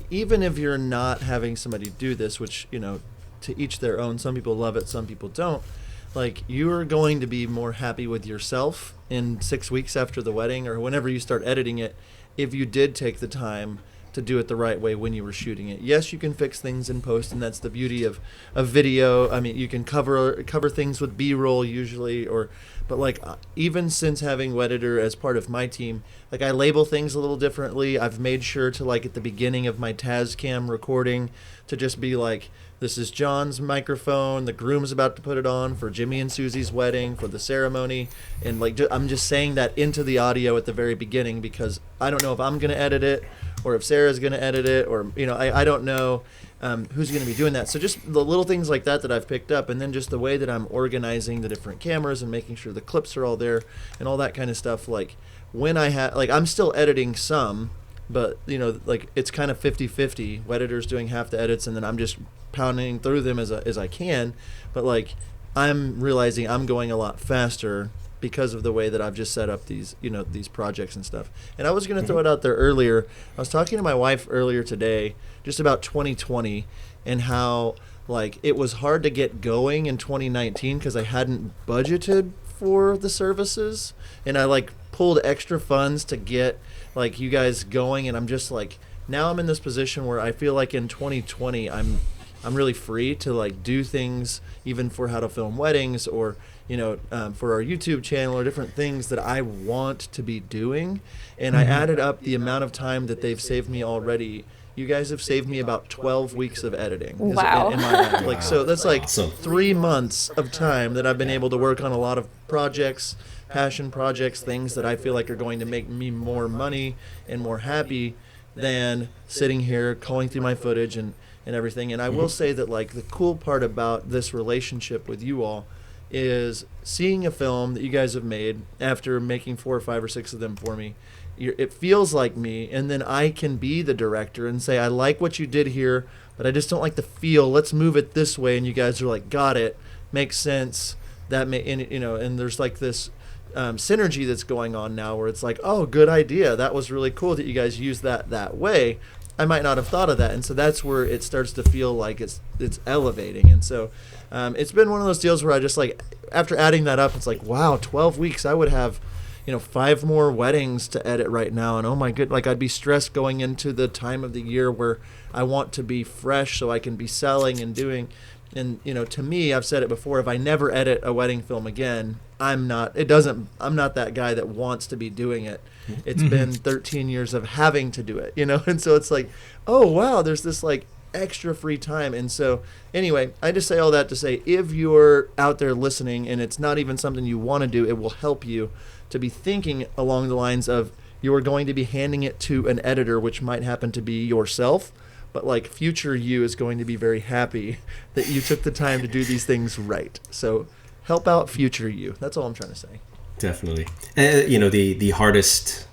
even if you're not having somebody do this, which to each their own. Some people love it, some people don't. Like, you are going to be more happy with yourself in 6 weeks after the wedding or whenever you start editing it if you did take the time to do it the right way when you were shooting it. Yes, you can fix things in post, and that's the beauty of video. You can cover things with B-roll usually, but even since having Wedditor as part of my team, I label things a little differently. I've made sure to at the beginning of my Tascam recording to just be this is John's microphone. The groom's about to put it on for Jimmy and Susie's wedding, for the ceremony. And I'm just saying that into the audio at the very beginning because I don't know if I'm going to edit it or if Sarah's going to edit it or, I don't know who's going to be doing that. So just the little things like that I've picked up, and then just the way that I'm organizing the different cameras and making sure the clips are all there and all that kind of stuff. When I have, I'm still editing some, but, it's kind of 50-50. Wedditor's doing half the edits, and then I'm just pounding through them as I can. But, I'm realizing I'm going a lot faster because of the way that I've just set up these projects and stuff. And I was going to throw it out there earlier. I was talking to my wife earlier today just about 2020 and how, it was hard to get going in 2019 because I hadn't budgeted for the services. And I, pulled extra funds to get you guys going, and I'm just now I'm in this position where I feel in 2020 I'm really free to do things even for How to Film Weddings or for our YouTube channel or different things that I want to be doing. And I added up the amount of time that they've saved me already. You guys have saved me about 12 weeks of editing. Wow. So that's awesome. 3 months of time that I've been able to work on a lot of projects, passion projects, things that I feel like are going to make me more money and more happy than sitting here calling through my footage and everything. And I will say that like the cool part about this relationship with you all is seeing a film that you guys have made after making 4 or 5 or 6 of them for me. It feels like me, and then I can be the director and say, I like what you did here, but I just don't like the feel. Let's move it this way. And you guys are like, got it, makes sense. That may, and, you know, and there's like this synergy that's going on now where it's like, oh, good idea. That was really cool that you guys used that way. I might not have thought of that. And so that's where it starts to feel like it's elevating. And so it's been one of those deals where I just like, after adding that up, it's like, wow, 12 weeks, I would have, 5 more weddings to edit right now. And oh my good, like I'd be stressed going into the time of the year where I want to be fresh so I can be selling and doing. And, to me, I've said it before, if I never edit a wedding film again, I'm not that guy that wants to be doing it. It's been 13 years of having to do it, And so it's like, oh, wow, there's this like extra free time. And so anyway, I just say all that to say, if you're out there listening and it's not even something you want to do, it will help you to be thinking along the lines of you are going to be handing it to an editor, which might happen to be yourself. But like future you is going to be very happy that you took the time to do these things right. So help out future you. That's all I'm trying to say. Definitely. The hardest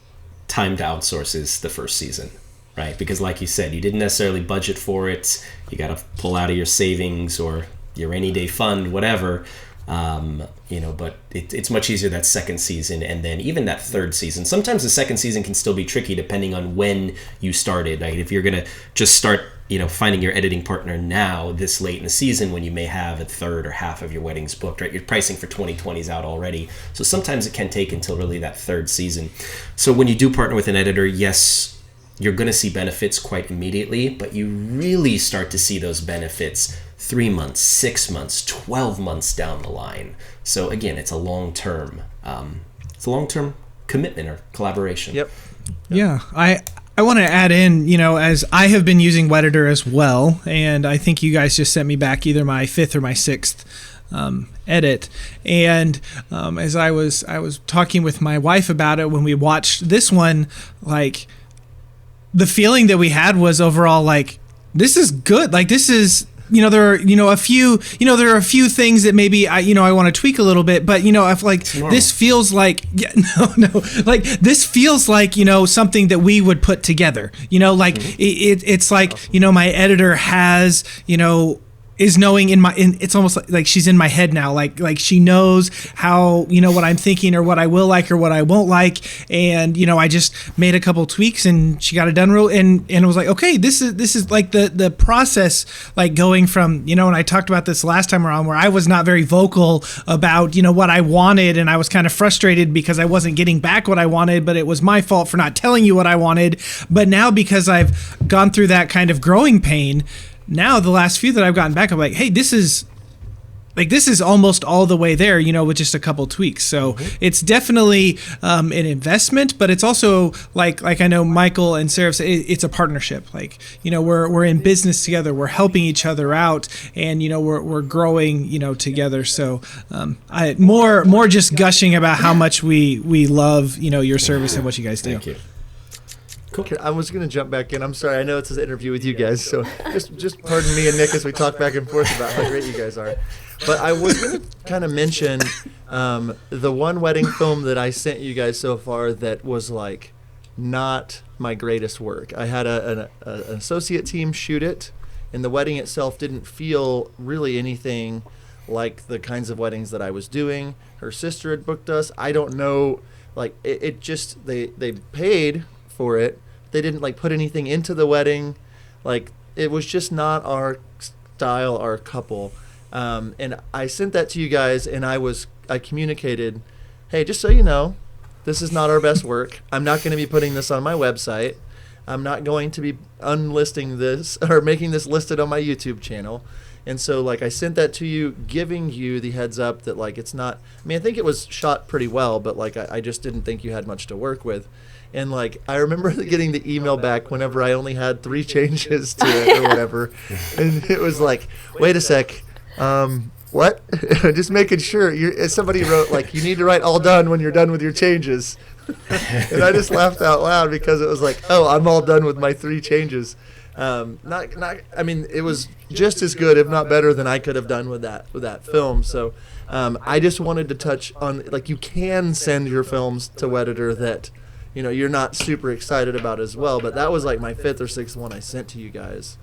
time to outsource is the first season, right? Because like you said, you didn't necessarily budget for it. You got to pull out of your savings or your rainy day fund, whatever. But it's much easier that second season, and then even that third season. Sometimes the second season can still be tricky depending on when you started. Like if you're gonna just start, finding your editing partner now this late in the season when you may have a third or half of your weddings booked, right? Your pricing for 2020 is out already. So sometimes it can take until really that third season. So when you do partner with an editor, yes, you're gonna see benefits quite immediately, but you really start to see those benefits 3 months, 6 months, 12 months down the line. So again, it's a long-term commitment or collaboration. Yep. Yeah, I want to add in, as I have been using Wedditor as well, and I think you guys just sent me back either my 5th or my 6th edit. And as I was talking with my wife about it when we watched this one, like the feeling that we had was overall like, this is good. Like this is, there are, a few things that maybe I want to tweak a little bit, but if like this feels like, like this feels like, something that we would put together, like it's like, my editor has, is knowing it's almost like she's in my head now. Like she knows how, what I'm thinking or what I will like or what I won't like. And, I just made a couple tweaks and she got it done real. And it was like, okay, this is like the process, like going from, and I talked about this last time around where I was not very vocal about, what I wanted. And I was kind of frustrated because I wasn't getting back what I wanted, but it was my fault for not telling you what I wanted. But now because I've gone through that kind of growing pain, now the last few that I've gotten back, I'm like, hey, this is almost all the way there, with just a couple tweaks. So it's definitely an investment, but it's also like I know Michael and Sara said, it's a partnership. Like, we're in business together, we're helping each other out, and we're growing, together. So more just gushing about how much we love, your service and what you guys do. Thank you. Cool. I was going to jump back in. I'm sorry. I know it's an interview with you guys, so just pardon me and Nick as we talk back and forth about how great you guys are. But I was going to kind of mention the one wedding film that I sent you guys so far that was like not my greatest work. I had an associate team shoot it, and the wedding itself didn't feel really anything like the kinds of weddings that I was doing. Her sister had booked us. I don't know. Like it just they paid for it. They didn't like put anything into the wedding. Like it was just not our style, our couple. And I sent that to you guys, and I communicated, hey, just so you know, this is not our best work. I'm not going to be putting this on my website. I'm not going to be unlisting this or making this listed on my YouTube channel. And so like I sent that to you, giving you the heads up that like it's not, I mean, I think it was shot pretty well, but like I just didn't think you had much to work with. And like I remember getting the email back whenever I only had 3 changes to it or whatever. And it was like, wait a sec, what? Just making sure. Somebody wrote, like, you need to write all done when you're done with your changes. And I just laughed out loud because it was like, oh, I'm all done with my 3 changes. I mean, it was just as good, if not better, than I could have done with that film. So I just wanted to touch on, like, you can send your films to Wedditor that, you know, you're not super excited about as well. But that was like my 5th or 6th one I sent to you guys.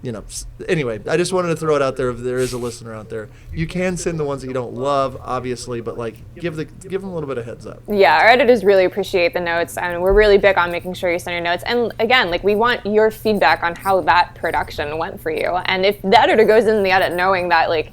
You know, anyway, I just wanted to throw it out there if there is a listener out there. You can send the ones that you don't love, obviously, but like give them a little bit of heads up. Yeah, our editors really appreciate the notes, and we're really big on making sure you send your notes. And again, like, we want your feedback on how that production went for you. And if the editor goes in the edit knowing that, like,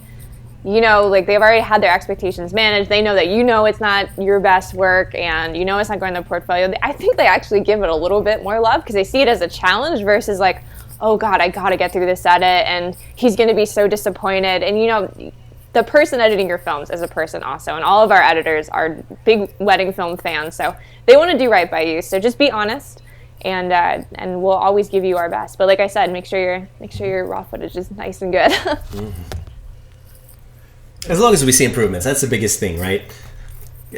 you know, like, they've already had their expectations managed, they know that, you know, it's not your best work, and you know it's not going to the portfolio, I think they actually give it a little bit more love because they see it as a challenge versus like, oh God, I gotta get through this edit and he's gonna be so disappointed. And you know, the person editing your films is a person also, and all of our editors are big wedding film fans, so they want to do right by you. So just be honest, and we'll always give you our best. But like I said, make sure your raw footage is nice and good. As long as we see improvements, that's the biggest thing, right?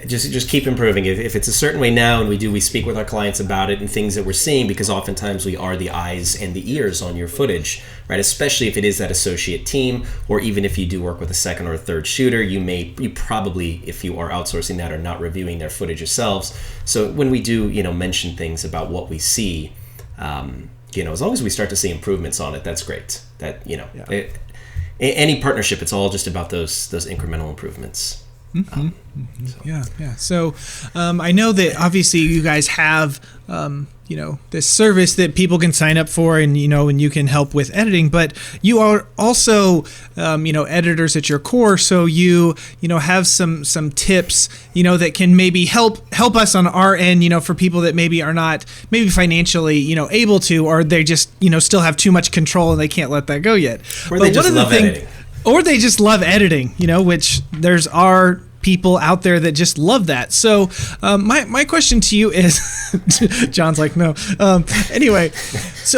Just keep improving. If it's a certain way now, and we speak with our clients about it and things that we're seeing, because oftentimes we are the eyes and the ears on your footage, right? Especially if it is that associate team, or even if you do work with a second or a third shooter, you probably, if you are outsourcing that, are not reviewing their footage yourselves. So when we do, you know, mention things about what we see, you know, as long as we start to see improvements on it, that's great. That, you know, any partnership, it's all just about those incremental improvements. Mm-hmm. Yeah. So I know that obviously you guys have, you know, this service that people can sign up for, and, you know, and you can help with editing, but you are also, you know, editors at your core. So you know, have some tips, you know, that can maybe help us on our end, you know, for people that maybe are not maybe financially, you know, able to, or they just, you know, still have too much control and they can't let that go yet. Or they just love editing. Or they just love editing, you know, which are people out there that just love that. So my question to you is, John's like, no. Anyway,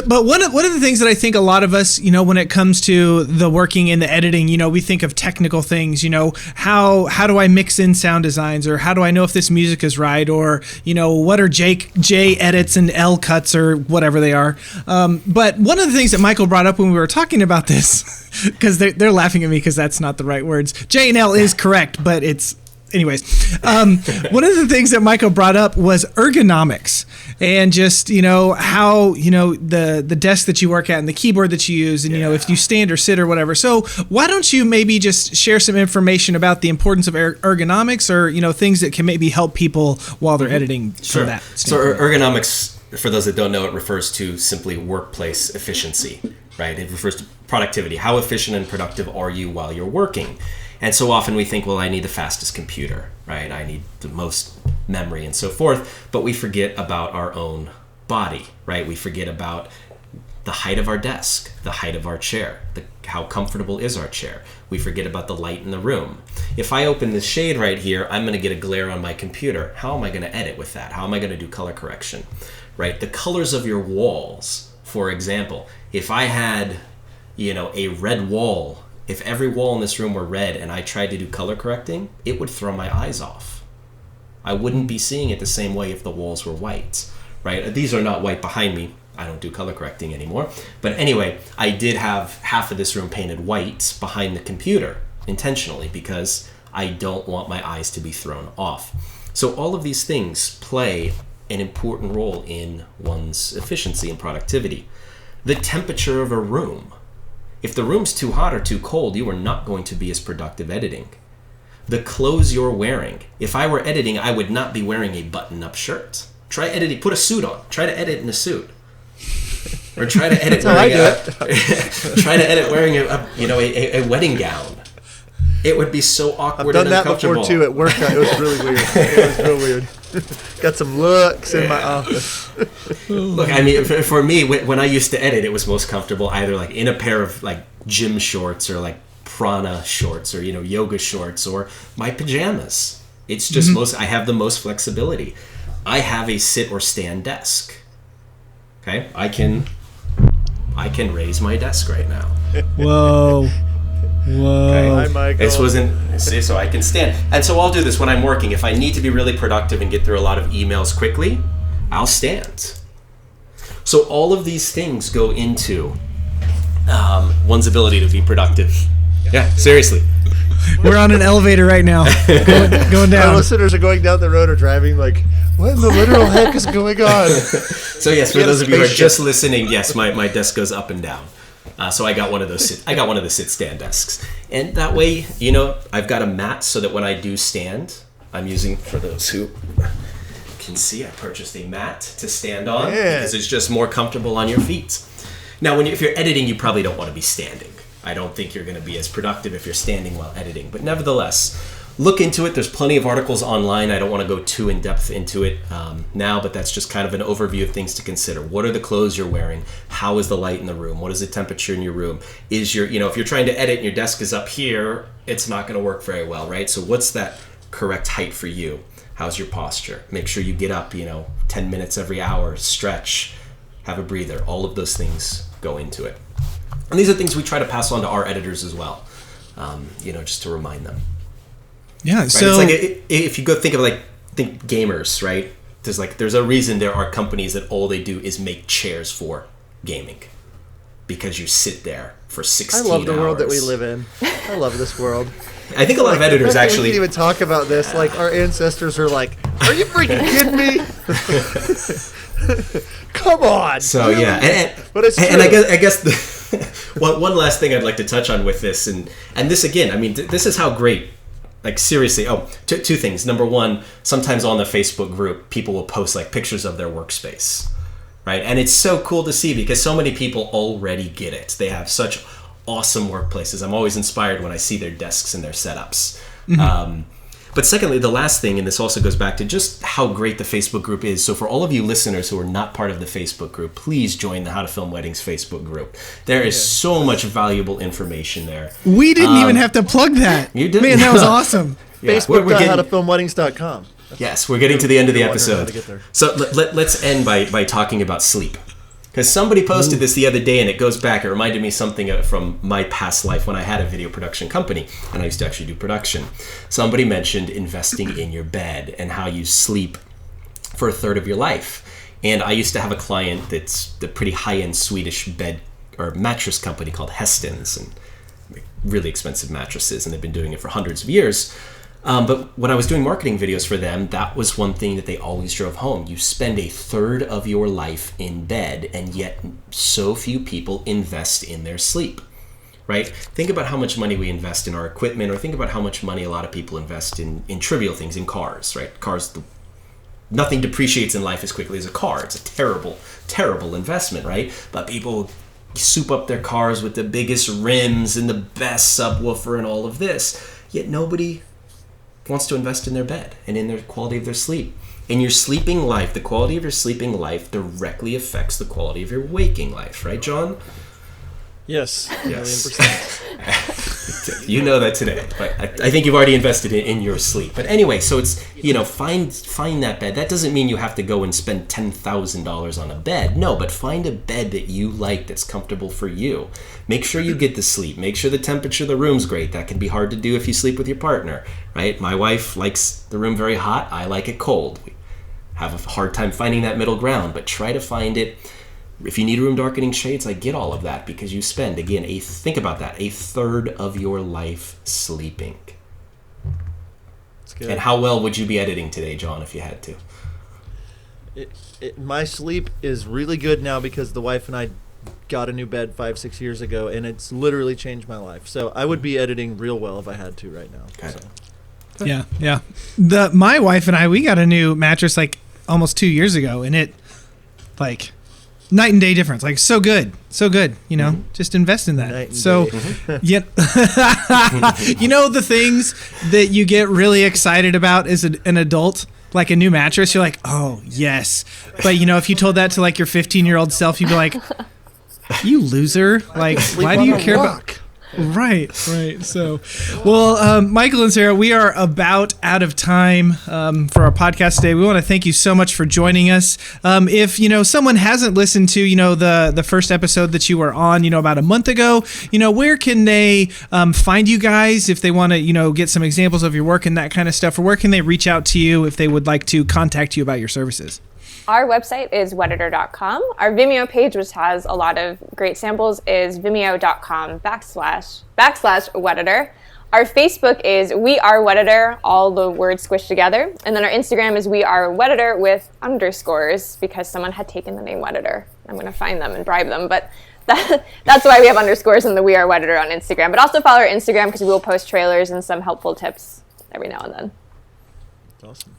but one of the things that I think a lot of us, you know, when it comes to the working in the editing, you know, we think of technical things, you know, how do I mix in sound designs, or how do I know if this music is right, or, you know, what are J edits and L cuts, or whatever they are. But one of the things that Michael brought up when we were talking about this, because they're laughing at me because that's not the right words. J and L is correct, but it's anyways. One of the things that Michael brought up was ergonomics, and just, you know, how, you know, the desk that you work at and the keyboard that you use, and you know, if you stand or sit or whatever. So why don't you maybe just share some information about the importance of ergonomics, or, you know, things that can maybe help people while they're editing. Sure. From that standpoint. So ergonomics, for those that don't know, it refers to simply workplace efficiency, right? It refers to productivity. How efficient and productive are you while you're working? And so often we think, well, I need the fastest computer, right? I need the most memory and so forth. But we forget about our own body, right? We forget about the height of our desk, the height of our chair, how comfortable is our chair. We forget about the light in the room. If I open this shade right here, I'm going to get a glare on my computer. How am I going to edit with that? How am I going to do color correction, right? The colors of your walls, for example, if I had, you know, a red wall, if every wall in this room were red and I tried to do color correcting, it would throw my eyes off. I wouldn't be seeing it the same way if the walls were white, right? These are not white behind me. I don't do color correcting anymore. But anyway, I did have half of this room painted white behind the computer intentionally because I don't want my eyes to be thrown off. So all of these things play an important role in one's efficiency and productivity. The temperature of a room. If the room's too hot or too cold, you are not going to be as productive editing. The clothes you're wearing. If I were editing, I would not be wearing a button-up shirt. Try editing, put a suit on. Try to edit in a suit. Or try to edit wearing a wedding gown. It would be so awkward and uncomfortable. I've done that before too at work. It was really weird. It was real weird. Got some looks in my office. Look, I mean, for me, when I used to edit, it was most comfortable either like in a pair of like gym shorts, or like prana shorts, or, you know, yoga shorts, or my pajamas. It's just I have the most flexibility. I have a sit or stand desk. Okay, I can raise my desk right now. Whoa. Whoa. Okay. Hi, Michael. This wasn't, see, so I can stand. And so I'll do this when I'm working. If I need to be really productive and get through a lot of emails quickly, I'll stand. So all of these things go into one's ability to be productive. Yeah, seriously. We're on an elevator right now, going down. Our listeners are going down the road or driving like, what in the literal heck is going on? So yes, for those of you who are just listening, yes, my desk goes up and down. So I got one of those. I got one of the sit-stand desks, and that way, I've got a mat so that when I do stand, I'm using, for those who can see, I purchased a mat to stand on because it's just more comfortable on your feet. Now, if you're editing, you probably don't want to be standing. I don't think you're going to be as productive if you're standing while editing. But nevertheless, look into it. There's plenty of articles online. I don't want to go too in-depth into it now, but that's just kind of an overview of things to consider. What are the clothes you're wearing? How is the light in the room? What is the temperature in your room? Is your, if you're trying to edit and your desk is up here, it's not going to work very well, right? So what's that correct height for you? How's your posture? Make sure you get up, 10 minutes every hour, stretch, have a breather. All of those things go into it. And these are things we try to pass on to our editors as well, just to remind them. Yeah, right? so... It's like, if you go think gamers, right? There's a reason there are companies that all they do is make chairs for gaming. Because you sit there for 16 hours. I love the world that we live in. I love this world. I think a lot of editors actually... We can't even talk about this. Like, our ancestors are like, are you freaking kidding me? Come on. So, yeah. But it's true. And I guess one last thing I'd like to touch on with this, and this again, I mean, this is how great, like, seriously, two things. Number one, sometimes on the Facebook group, people will post, like, pictures of their workspace, right? And it's so cool to see because so many people already get it. They have such awesome workplaces. I'm always inspired when I see their desks and their setups. Mm-hmm. But secondly, the last thing, and this also goes back to just how great the Facebook group is. So for all of you listeners who are not part of the Facebook group, please join the How to Film Weddings Facebook group. There is so much valuable information there. We didn't even have to plug that. You didn't? Man, that was awesome. Facebook.howtofilmweddings.com. Yes, we're getting to the end of the episode. So let's end by talking about sleep. Because somebody posted this the other day, and it goes back. It reminded me something from my past life when I had a video production company, and I used to actually do production. Somebody mentioned investing in your bed and how you sleep for a third of your life. And I used to have a client that's the pretty high-end Swedish bed or mattress company called Heston's, and really expensive mattresses, and they've been doing it for hundreds of years. But when I was doing marketing videos for them, that was one thing that they always drove home. You spend a third of your life in bed, and yet so few people invest in their sleep, right? Think about how much money we invest in our equipment, or think about how much money a lot of people invest in trivial things, in cars, right? Cars, nothing depreciates in life as quickly as a car. It's a terrible, terrible investment, right? But people soup up their cars with the biggest rims and the best subwoofer and all of this, yet nobody wants to invest in their bed and in their quality of their sleep. In your sleeping life, the quality of your sleeping life directly affects the quality of your waking life, right, John? Yes. You know that today, but I think you've already invested in your sleep. But anyway, so it's, find that bed. That doesn't mean you have to go and spend $10,000 on a bed. No, but find a bed that you like, that's comfortable for you. Make sure you get the sleep. Make sure the temperature of the room's great. That can be hard to do if you sleep with your partner, right? My wife likes the room very hot. I like it cold. We have a hard time finding that middle ground, but try to find it. If you need room darkening shades, I get all of that, because you spend, again, think about that, a third of your life sleeping. That's good. And how well would you be editing today, John, if you had to? My sleep is really good now because the wife and I got a new bed 5-6 years ago, and it's literally changed my life. So I would be editing real well if I had to right now. Okay. So. Yeah. My wife and I, we got a new mattress like almost 2 years ago, and it, like, night and day difference. Like, so good, just invest in that. So, yeah. The things that you get really excited about as an adult, like a new mattress, you're like, oh, yes. But, if you told that to, like, your 15-year-old self, you'd be like, you loser. Like, why do you care about... Right. So, well, Michael and Sara, we are about out of time for our podcast today. We want to thank you so much for joining us. If someone hasn't listened to the first episode that you were on about a month ago, where can they find you guys if they want to get some examples of your work and that kind of stuff, or where can they reach out to you if they would like to contact you about your services? Our website is Wedditor.com. Our Vimeo page, which has a lot of great samples, is vimeo.com/Wedditor. Our Facebook is We Are Wedditor, all the words squished together. And then our Instagram is We Are Wedditor with underscores, because someone had taken the name Wedditor. I'm going to find them and bribe them, but that's why we have underscores in the We Are Wedditor on Instagram. But also follow our Instagram, because we will post trailers and some helpful tips every now and then. Awesome.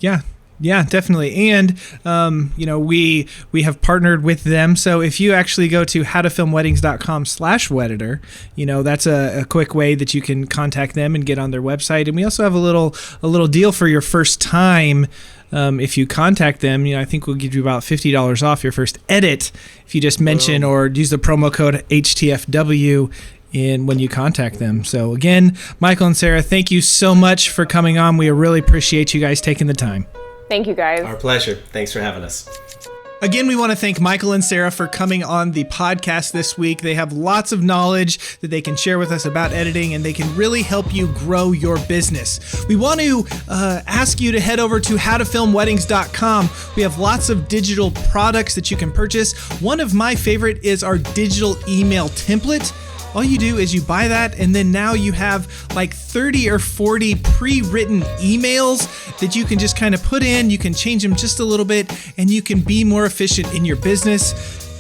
Yeah, definitely. And, we have partnered with them. So if you actually go to howtofilmweddings.com/Wedditor, that's a quick way that you can contact them and get on their website. And we also have a little deal for your first time. If you contact them, I think we'll give you about $50 off your first edit if you just mention or use the promo code HTFW when you contact them. So again, Michael and Sara, thank you so much for coming on. We really appreciate you guys taking the time. Thank you, guys. Our pleasure. Thanks for having us. Again, we want to thank Michael and Sara for coming on the podcast this week. They have lots of knowledge that they can share with us about editing, and they can really help you grow your business. We want to ask you to head over to howtofilmweddings.com. We have lots of digital products that you can purchase. One of my favorite is our digital email template. All you do is you buy that, and then now you have like 30 or 40 pre-written emails that you can just kind of put in. You can change them just a little bit, and you can be more efficient in your business.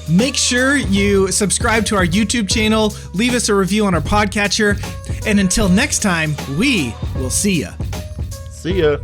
Make sure you subscribe to our YouTube channel, leave us a review on our podcatcher, and until next time, we will see ya. See ya.